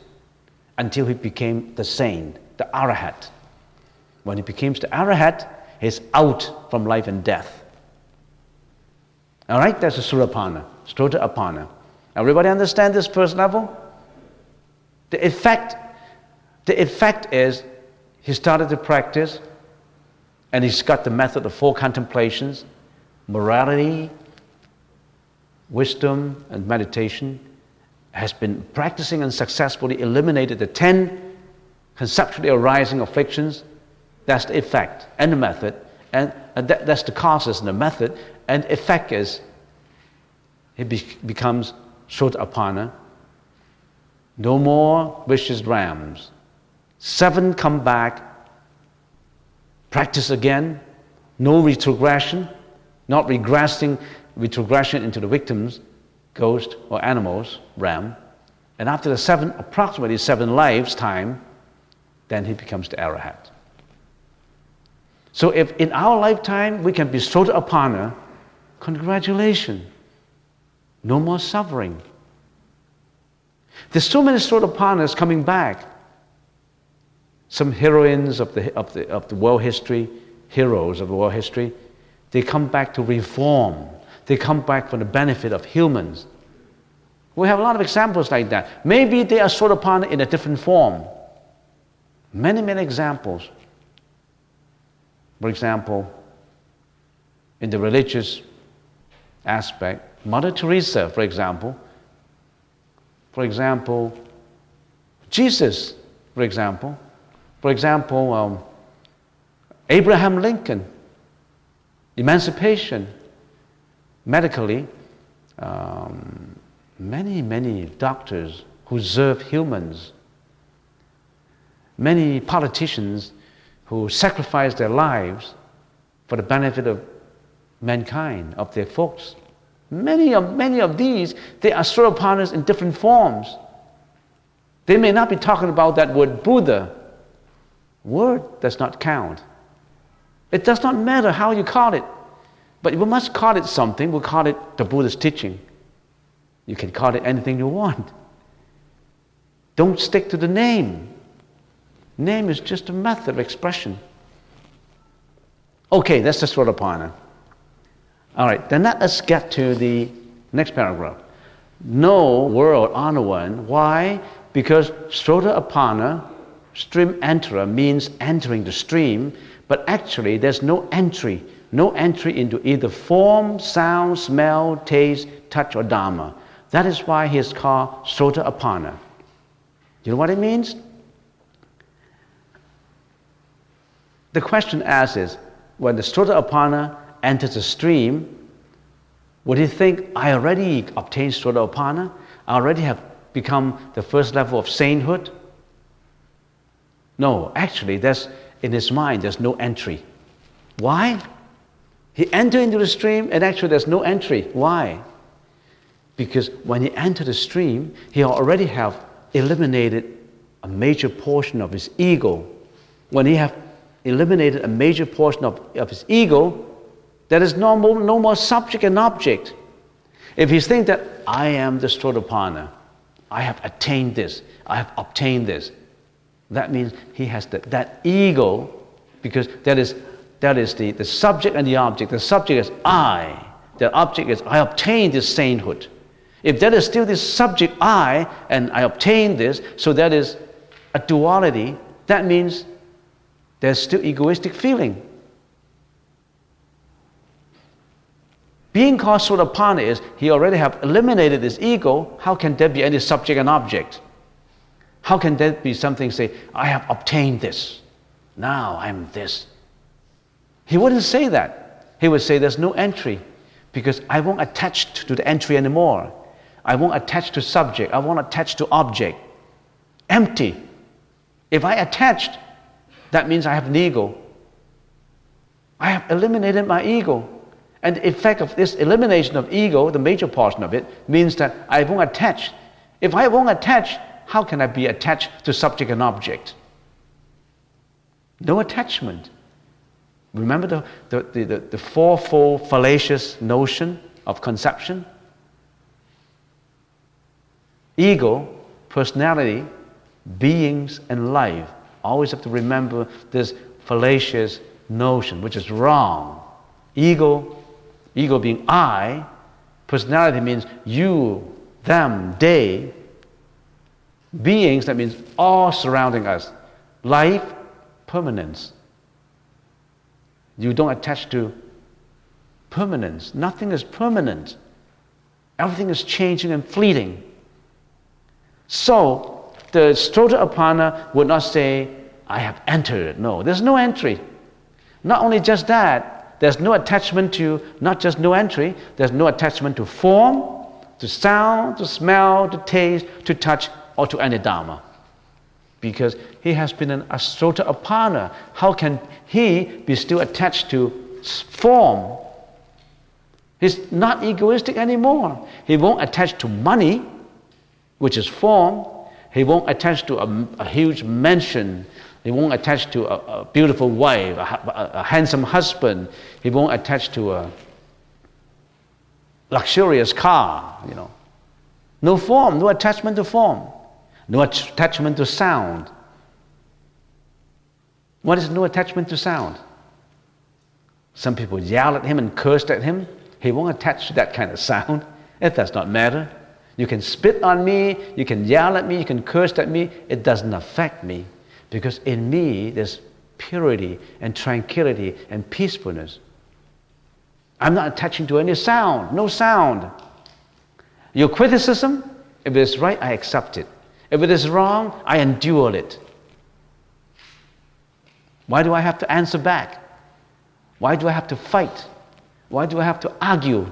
until he became the saint, the Arahat. When he becomes the Arahat, he's out from life and death. All right, that's the Surapana, Srota-apana. Everybody understand this first level? The effect is he started to practice, and he's got the method of 4 contemplations, morality, wisdom, and meditation, has been practicing and successfully eliminated the 10 conceptually arising afflictions. That's the effect and the method, and that's the causes and the method, and the effect is he becomes Srota-apana. No more vicious rams. 7 come back, practice again, no retrogression, not retrogression into the victim's ghost or animals ram. And after the approximately 7 lives time, then he becomes the Arahat. So if in our lifetime we can be Srota-apana, congratulations. No more suffering. There's so many Srota-apanas coming back. Some heroines of the world history, heroes of the world history, they come back to reform. They come back for the benefit of humans. We have a lot of examples like that. Maybe they are Srota-apana in a different form. Many, many examples. For example, in the religious aspect, Mother Teresa, for example, Jesus, for example, Abraham Lincoln, emancipation, medically, many doctors who serve humans, many politicians who sacrifice their lives for the benefit of mankind, of their folks. Many of these, they are Srota-apanas in different forms. They may not be talking about that word Buddha. Word does not count. It does not matter how you call it, but we must call it something. We'll call it the Buddha's teaching. You can call it anything you want. Don't stick to the name. Name is just a method of expression. Okay, that's the Srota-apana. All right, then let us get to the next paragraph. No world, honor one. Why? Because Srota-apana, stream enterer, means entering the stream, but actually there's no entry into either form, sound, smell, taste, touch, or dharma. That is why he is called Srota-apana. You know what it means? The question asked is, when the Srota-apana enters the stream, would he think, I already obtained Srota-apana? I already have become the first level of sainthood? No, actually, in his mind, there's no entry. Why? He entered into the stream, and actually there's no entry. Why? Because when he entered the stream, he already have eliminated a major portion of his ego. When he have eliminated a major portion of his ego, there is no more subject and object. If he thinks that I am the Srota-apana, I have attained this, I have obtained this, that means he has that ego, because that is the subject and the object. The subject is I. The object is I obtained this sainthood. If that is still this subject I, and I obtained this, so that is a duality, that means there's still egoistic feeling. Being called Srota-apana is he already have eliminated his ego. How can there be any subject and object? How can there be something say, I have obtained this, now I'm this? He wouldn't say that. He would say there's no entry, because I won't attach to the entry anymore. I won't attach to subject, I won't attach to object. Empty. If I attached, that means I have an ego. I have eliminated my ego. And the effect of this elimination of ego, the major portion of it, means that I won't attach. If I won't attach, how can I be attached to subject and object? No attachment. Remember the fourfold fallacious notion of conception? Ego, personality, beings, and life. Always have to remember this fallacious notion, which is wrong. Ego being I, personality means you, them, they. Beings, that means all surrounding us. Life, permanence. You don't attach to permanence. Nothing is permanent. Everything is changing and fleeting. So, the Sotapanna would not say, I have entered. No, there's no entry. Not only just that, there's no attachment to, not just no entry, there's no attachment to form, to sound, to smell, to taste, to touch, or to any Dharma. Because he has been a Sotapanna. How can he be still attached to form? He's not egoistic anymore. He won't attach to money, which is form. He won't attach to a huge mansion. He won't attach to a beautiful wife, a handsome husband. He won't attach to a luxurious car, No form, no attachment to form. No attachment to sound. What is no attachment to sound? Some people yell at him and curse at him. He won't attach to that kind of sound. It does not matter. You can spit on me, you can yell at me, you can curse at me. It doesn't affect me. Because in me, there's purity and tranquility and peacefulness. I'm not attaching to any sound, no sound. Your criticism, if it is right, I accept it. If it is wrong, I endure it. Why do I have to answer back? Why do I have to fight? Why do I have to argue?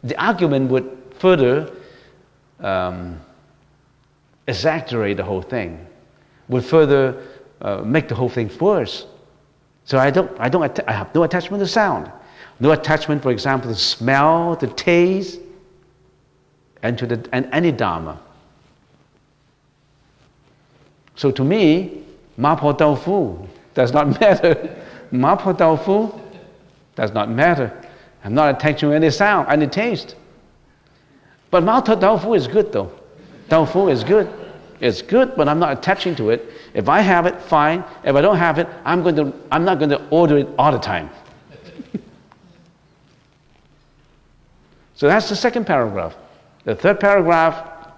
The argument would further exaggerate the whole thing, would further make the whole thing worse. So I have no attachment to sound, no attachment, for example, to smell, to taste, and to any Dharma. So to me, Mapo Tofu does not matter. Mapo Tofu does not matter. I'm not attached to any sound, any taste. But Mapo Tofu is good though. Tofu is good. It's good, but I'm not attaching to it. If I have it, fine. If I don't have it, I'm not going to order it all the time. So that's the second paragraph. The third paragraph,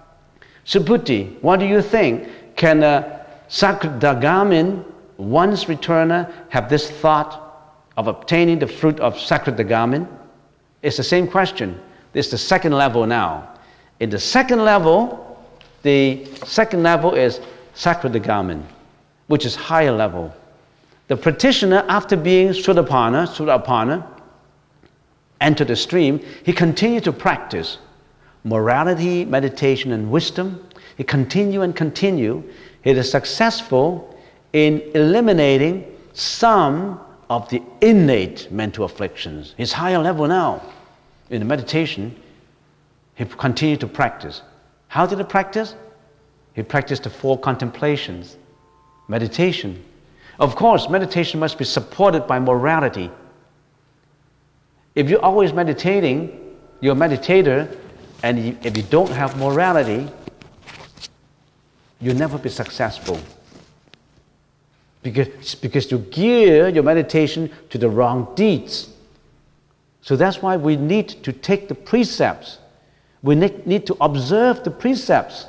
Subuti, what do you think? Can a Sakradagamin, once returner, have this thought of obtaining the fruit of Sakradagamin? It's the same question. This is the second level now. In the second level is Sakradagamin, which is higher level. The practitioner, after being Sotapanna, entered the stream, he continued to practice morality, meditation, and wisdom. He continue. He is successful in eliminating some of the innate mental afflictions. He's higher level now. In the meditation, he continued to practice. How did he practice? He practiced the 4 contemplations. Meditation. Of course, meditation must be supported by morality. If you're always meditating, you're a meditator, and if you don't have morality, you'll never be successful. Because you gear your meditation to the wrong deeds. So that's why we need to take the precepts. We need to observe the precepts.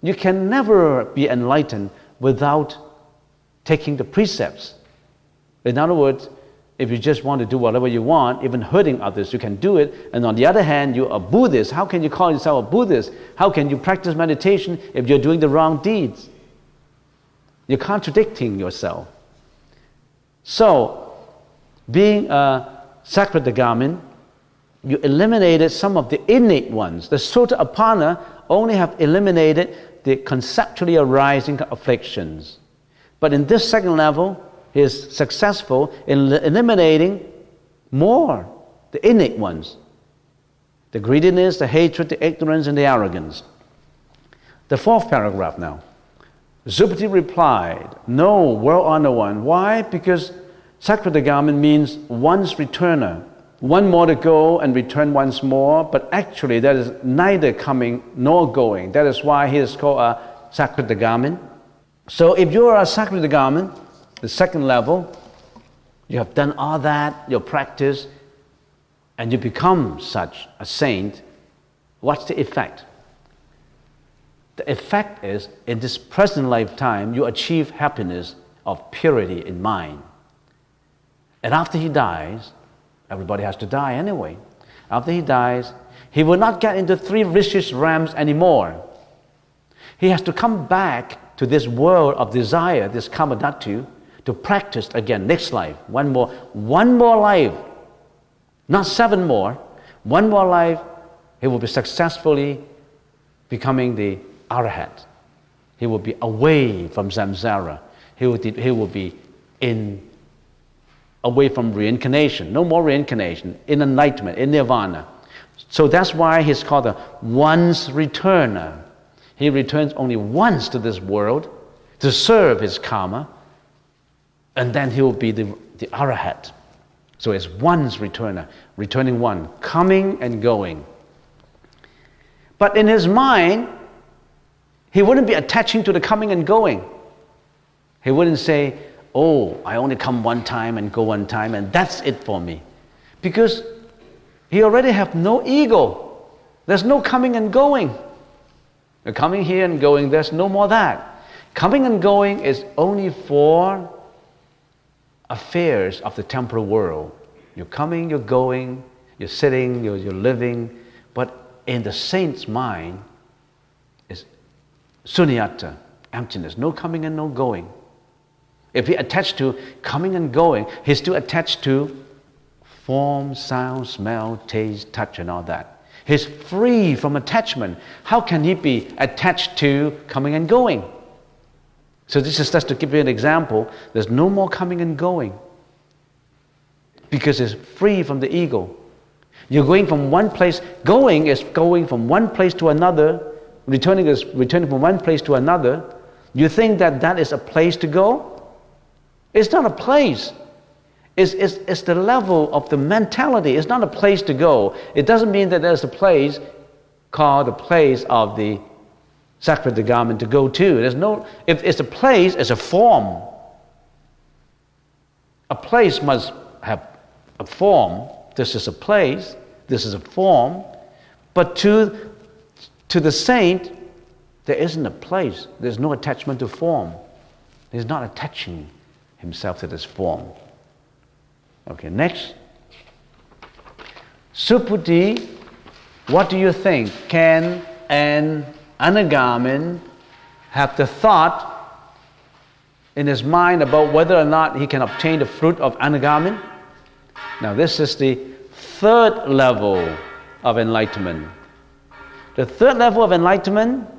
You can never be enlightened without taking the precepts. In other words, if you just want to do whatever you want, even hurting others, you can do it. And on the other hand, you're a Buddhist. How can you call yourself a Buddhist? How can you practice meditation if you're doing the wrong deeds? You're contradicting yourself. So, being a Sakradagamin, you eliminated some of the innate ones. The Sotapanna only have eliminated the conceptually arising afflictions. But in this second level, he is successful in eliminating more, the innate ones. the greediness, the hatred, the ignorance, and the arrogance. The fourth paragraph now. Subuti replied, no, well-honored one. Why? Because Sakradagama means once returner. One more to go and return once more, but actually that is neither coming nor going. That is why he is called a Sakradagama. So if you are a Sakradagama, the second level, you have done all that, your practice, and you become such a saint, what's the effect? The effect is, in this present lifetime, you achieve happiness of purity in mind. And after he dies, everybody has to die anyway. After he dies, he will not get into three vicious realms anymore. He has to come back to this world of desire, this karma dhatu, to practice again next life. One more life, not 7 more. One more life, he will be successfully becoming the Arhat. He will be away from samsara. He will be away from reincarnation. No more reincarnation. In enlightenment, in nirvana. So that's why he's called a once returner. He returns only once to this world to serve his karma, and then he will be the Arhat. So it's once returner, returning one, coming and going. But in his mind, he wouldn't be attaching to the coming and going. He wouldn't say, oh, I only come one time and go one time, and that's it for me. Because he already have no ego. There's no coming and going. The coming here and going, there's no more that. Coming and going is only for affairs of the temporal world. You're coming, you're going, you're sitting, you're living, but in the saint's mind is sunyata, emptiness, no coming and no going. If he attached to coming and going, he's still attached to form, sound, smell, taste, touch, and all that. He's free from attachment. How can he be attached to coming and going? So this is just to give you an example. There's no more coming and going because it's free from the ego. You're going from one place. Going is going from one place to another. Returning is returning from one place to another. You think that that is a place to go? It's not a place. It's the level of the mentality. It's not a place to go. It doesn't mean that there's a place called the place of the Sakradagama to go to. There's no. If it's a place, it's a form. A place must have a form. This is a place. This is a form. But to the saint, there isn't a place. There's no attachment to form. He's not attaching himself to this form. Okay, next. Subuti, what do you think? Can an anagamin have the thought in his mind about whether or not he can obtain the fruit of anagamin? Now, this is the third level of enlightenment. The third level of enlightenment,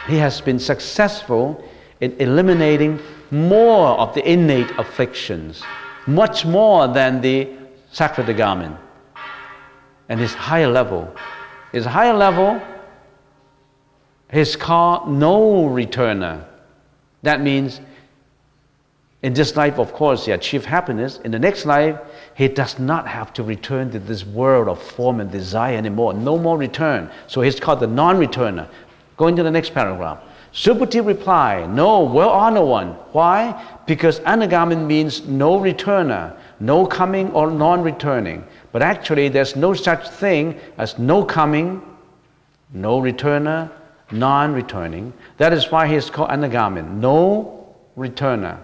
he has been successful in eliminating more of the innate afflictions, much more than the Sakradagama. And his higher level is called no returner. That means in this life, of course, he achieved happiness. In the next life, he does not have to return to this world of form and desire anymore. No more return. So he's called the non-returner. Going to the next paragraph. Subuti replied, no, well-honored one. Why? Because anagamin means no returner, no coming or non-returning. But actually, there's no such thing as no coming, no returner, non-returning. That is why he is called anagamin, no returner.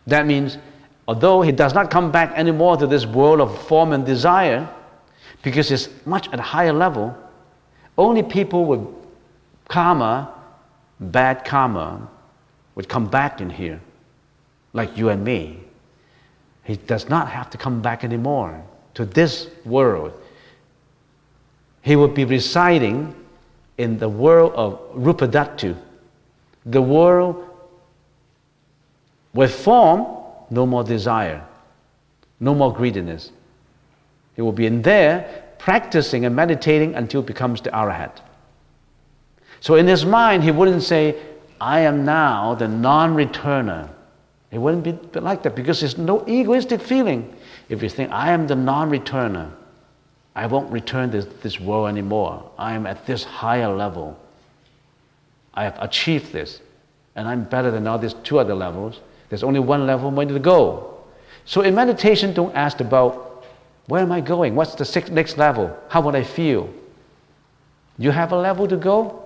That means, although he does not come back anymore to this world of form and desire, because it's much at a higher level, only people with karma, bad karma, would come back in here, like you and me. He does not have to come back anymore to this world. He would be residing in the world of rupadhatu, the world with form, no more desire, no more greediness. He will be in there, practicing and meditating until it becomes the Arahat. So in his mind, he wouldn't say, I am now the non-returner. It wouldn't be like that because there's no egoistic feeling. If you think, I am the non-returner, I won't return to this world anymore. I am at this higher level. I have achieved this, and I'm better than all these two other levels. There's only one level more to go. So in meditation, don't ask about, where am I going? What's the next level? How would I feel? You have a level to go?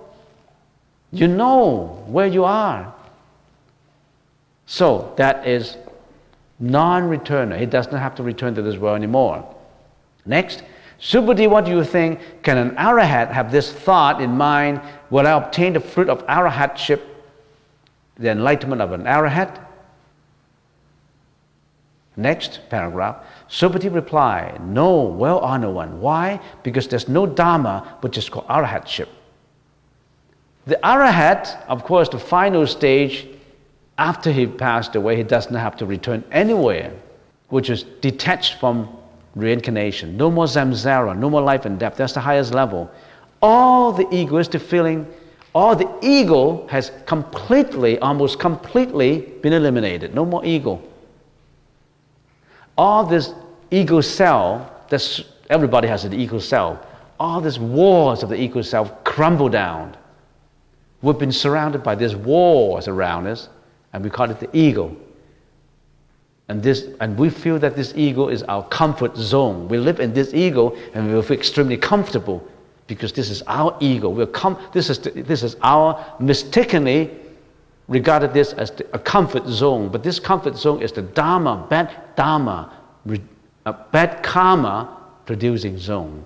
You know where you are. So that is non-returner. He does not have to return to this world anymore. Next, Subuti, what do you think? Can an Arahat have this thought in mind? Will I obtain the fruit of Arahatship, the enlightenment of an Arahat? Next paragraph, Subuti replied, no, well-honored one. Why? Because there's no Dharma which is called Arahatship. The Arahat, of course, the final stage, after he passed away, he does not have to return anywhere, which is detached from reincarnation. No more samsara, no more life and death. That's the highest level. All the egoistic feeling, all the ego has completely, almost completely been eliminated. No more ego. All this ego self, everybody has an ego self, all these walls of the ego self crumble down. We've been surrounded by these walls around us, and we call it the ego. And we feel that this ego is our comfort zone. We live in this ego, and we feel extremely comfortable because this is our ego. This is our mistakenly regarded this as a comfort zone, but this comfort zone is the Dharma, bad karma producing zone.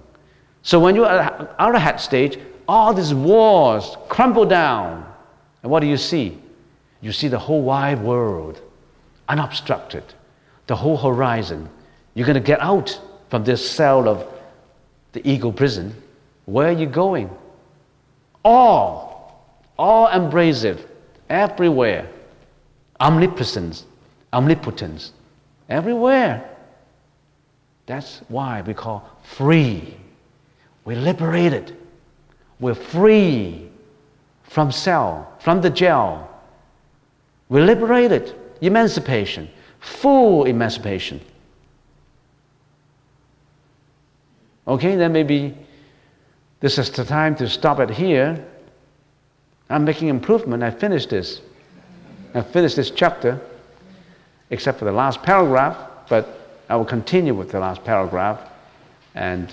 So when you're at Arahat stage, all these walls crumble down, and what do you see? You see the whole wide world, unobstructed, the whole horizon. You're going to get out from this cell of the ego prison. Where are you going? All embracive, everywhere, omnipotence, everywhere. That's why we call free. We're liberated. We're free from cell, from the jail. We're liberated. Emancipation, full emancipation. Okay, then maybe this is the time to stop it here. I'm making improvement. I finished this chapter, except for the last paragraph, but I will continue with the last paragraph. And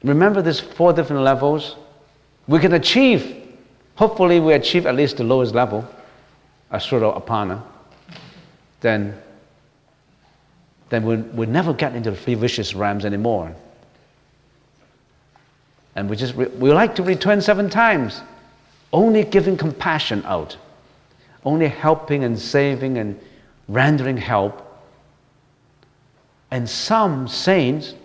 remember these 4 different levels. We can achieve, hopefully we achieve at least the lowest level, Asura-Apana. Then we'll never get into the 3 vicious realms anymore. And we like to return 7 times, only giving compassion out, only helping and saving and rendering help. And some saints,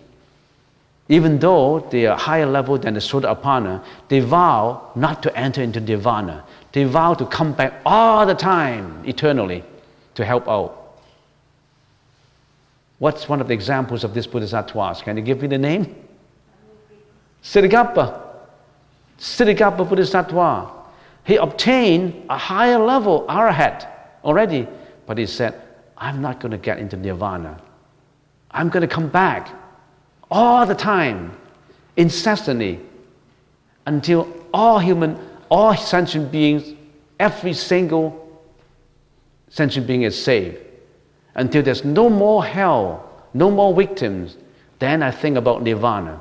even though they are higher level than the Sotapanna, they vow not to enter into nirvana. They vow to come back all the time, eternally, to help out. What's one of the examples of this Bodhisattvas? Can you give me the name? Siddhagapa Bodhisattva. He obtained a higher level Arahat already, but he said, I'm not going to get into nirvana. I'm going to come back all the time, incessantly, until all sentient beings, every single sentient being is saved. Until there's no more hell, no more victims, then I think about nirvana.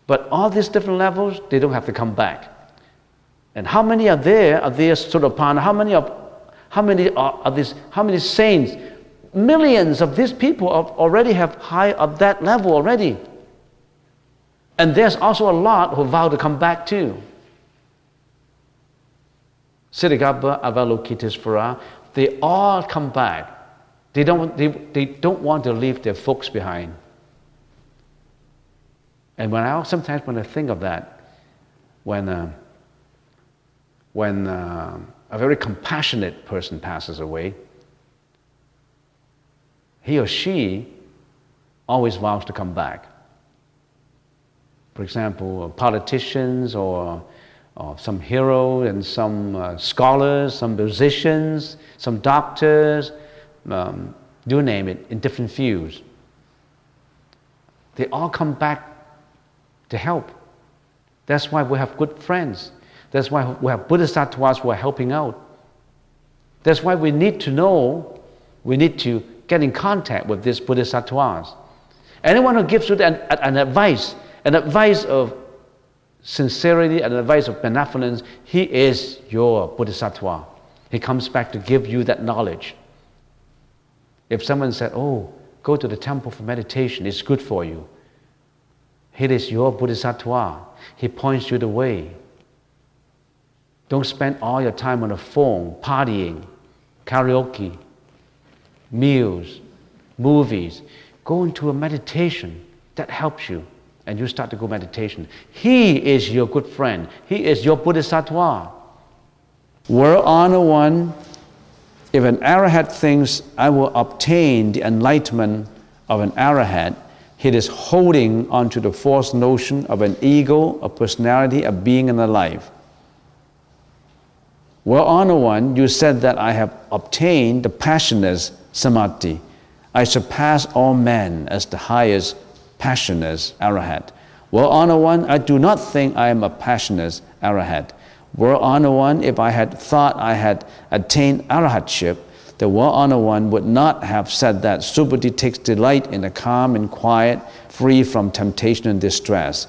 But all these different levels, they don't have to come back. And how many are there Sotapanna? How many saints? Millions of these people already have high of that level already. And there's also a lot who vow to come back too. Siddhagapa, Avalokitesvara, they all come back. They don't want to leave their folks behind. And sometimes when I think of that, when a very compassionate person passes away, he or she always vows to come back. For example, politicians or some heroes and some scholars, some musicians, some doctors, you name it, in different fields. They all come back to help. That's why we have good friends. That's why we have bodhisattvas who are helping out. That's why we need to know, we need to get in contact with these bodhisattvas. Anyone who gives you an advice of sincerity, an advice of benevolence, he is your bodhisattva. He comes back to give you that knowledge. If someone said, oh, go to the temple for meditation, it's good for you. He is your bodhisattva. He points you the way. Don't spend all your time on the phone, partying, karaoke, meals, movies. Go into a meditation that helps you, and you start to go meditation. He is your good friend. He is your bodhisattva. World Honor One, if an arahat thinks I will obtain the enlightenment of an arahat, he is holding onto the false notion of an ego, a personality, a being, and a life. Well, Honor One, you said that I have obtained the passionless samadhi. I surpass all men as the highest passionless arahat. Well, Honor One, I do not think I am a passionless arahat. Well, Honor One, if I had thought I had attained arahatship, the Well Honor One would not have said that Subuti takes delight in the calm and quiet, free from temptation and distress.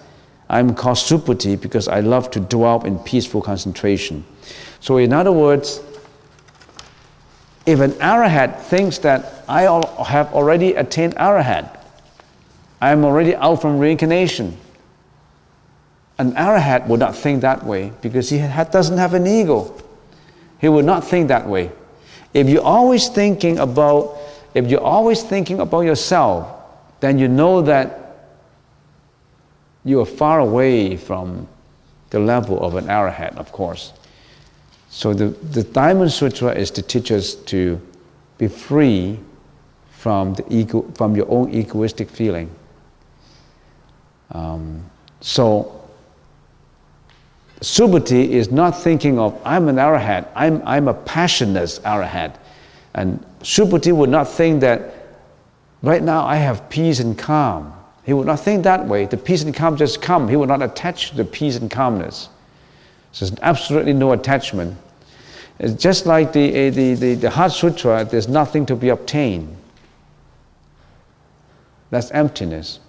I am called Subuti because I love to dwell in peaceful concentration. So in other words, if an arahat thinks that I have already attained arahat, I am already out from reincarnation, an arahat would not think that way because he doesn't have an ego. He would not think that way. If you're always thinking about yourself, then you know that you are far away from the level of an arahat, of course. So the Diamond Sutra is to teach us to be free from the ego, from your own egoistic feeling. So Subuti is not thinking of, I'm an arahat, I'm a passionless arahat. And Subuti would not think that right now I have peace and calm. He would not think that way. The peace and calm just come. He would not attach to the peace and calmness. So there's absolutely no attachment. It's just like the Heart Sutra, there's nothing to be obtained. That's emptiness.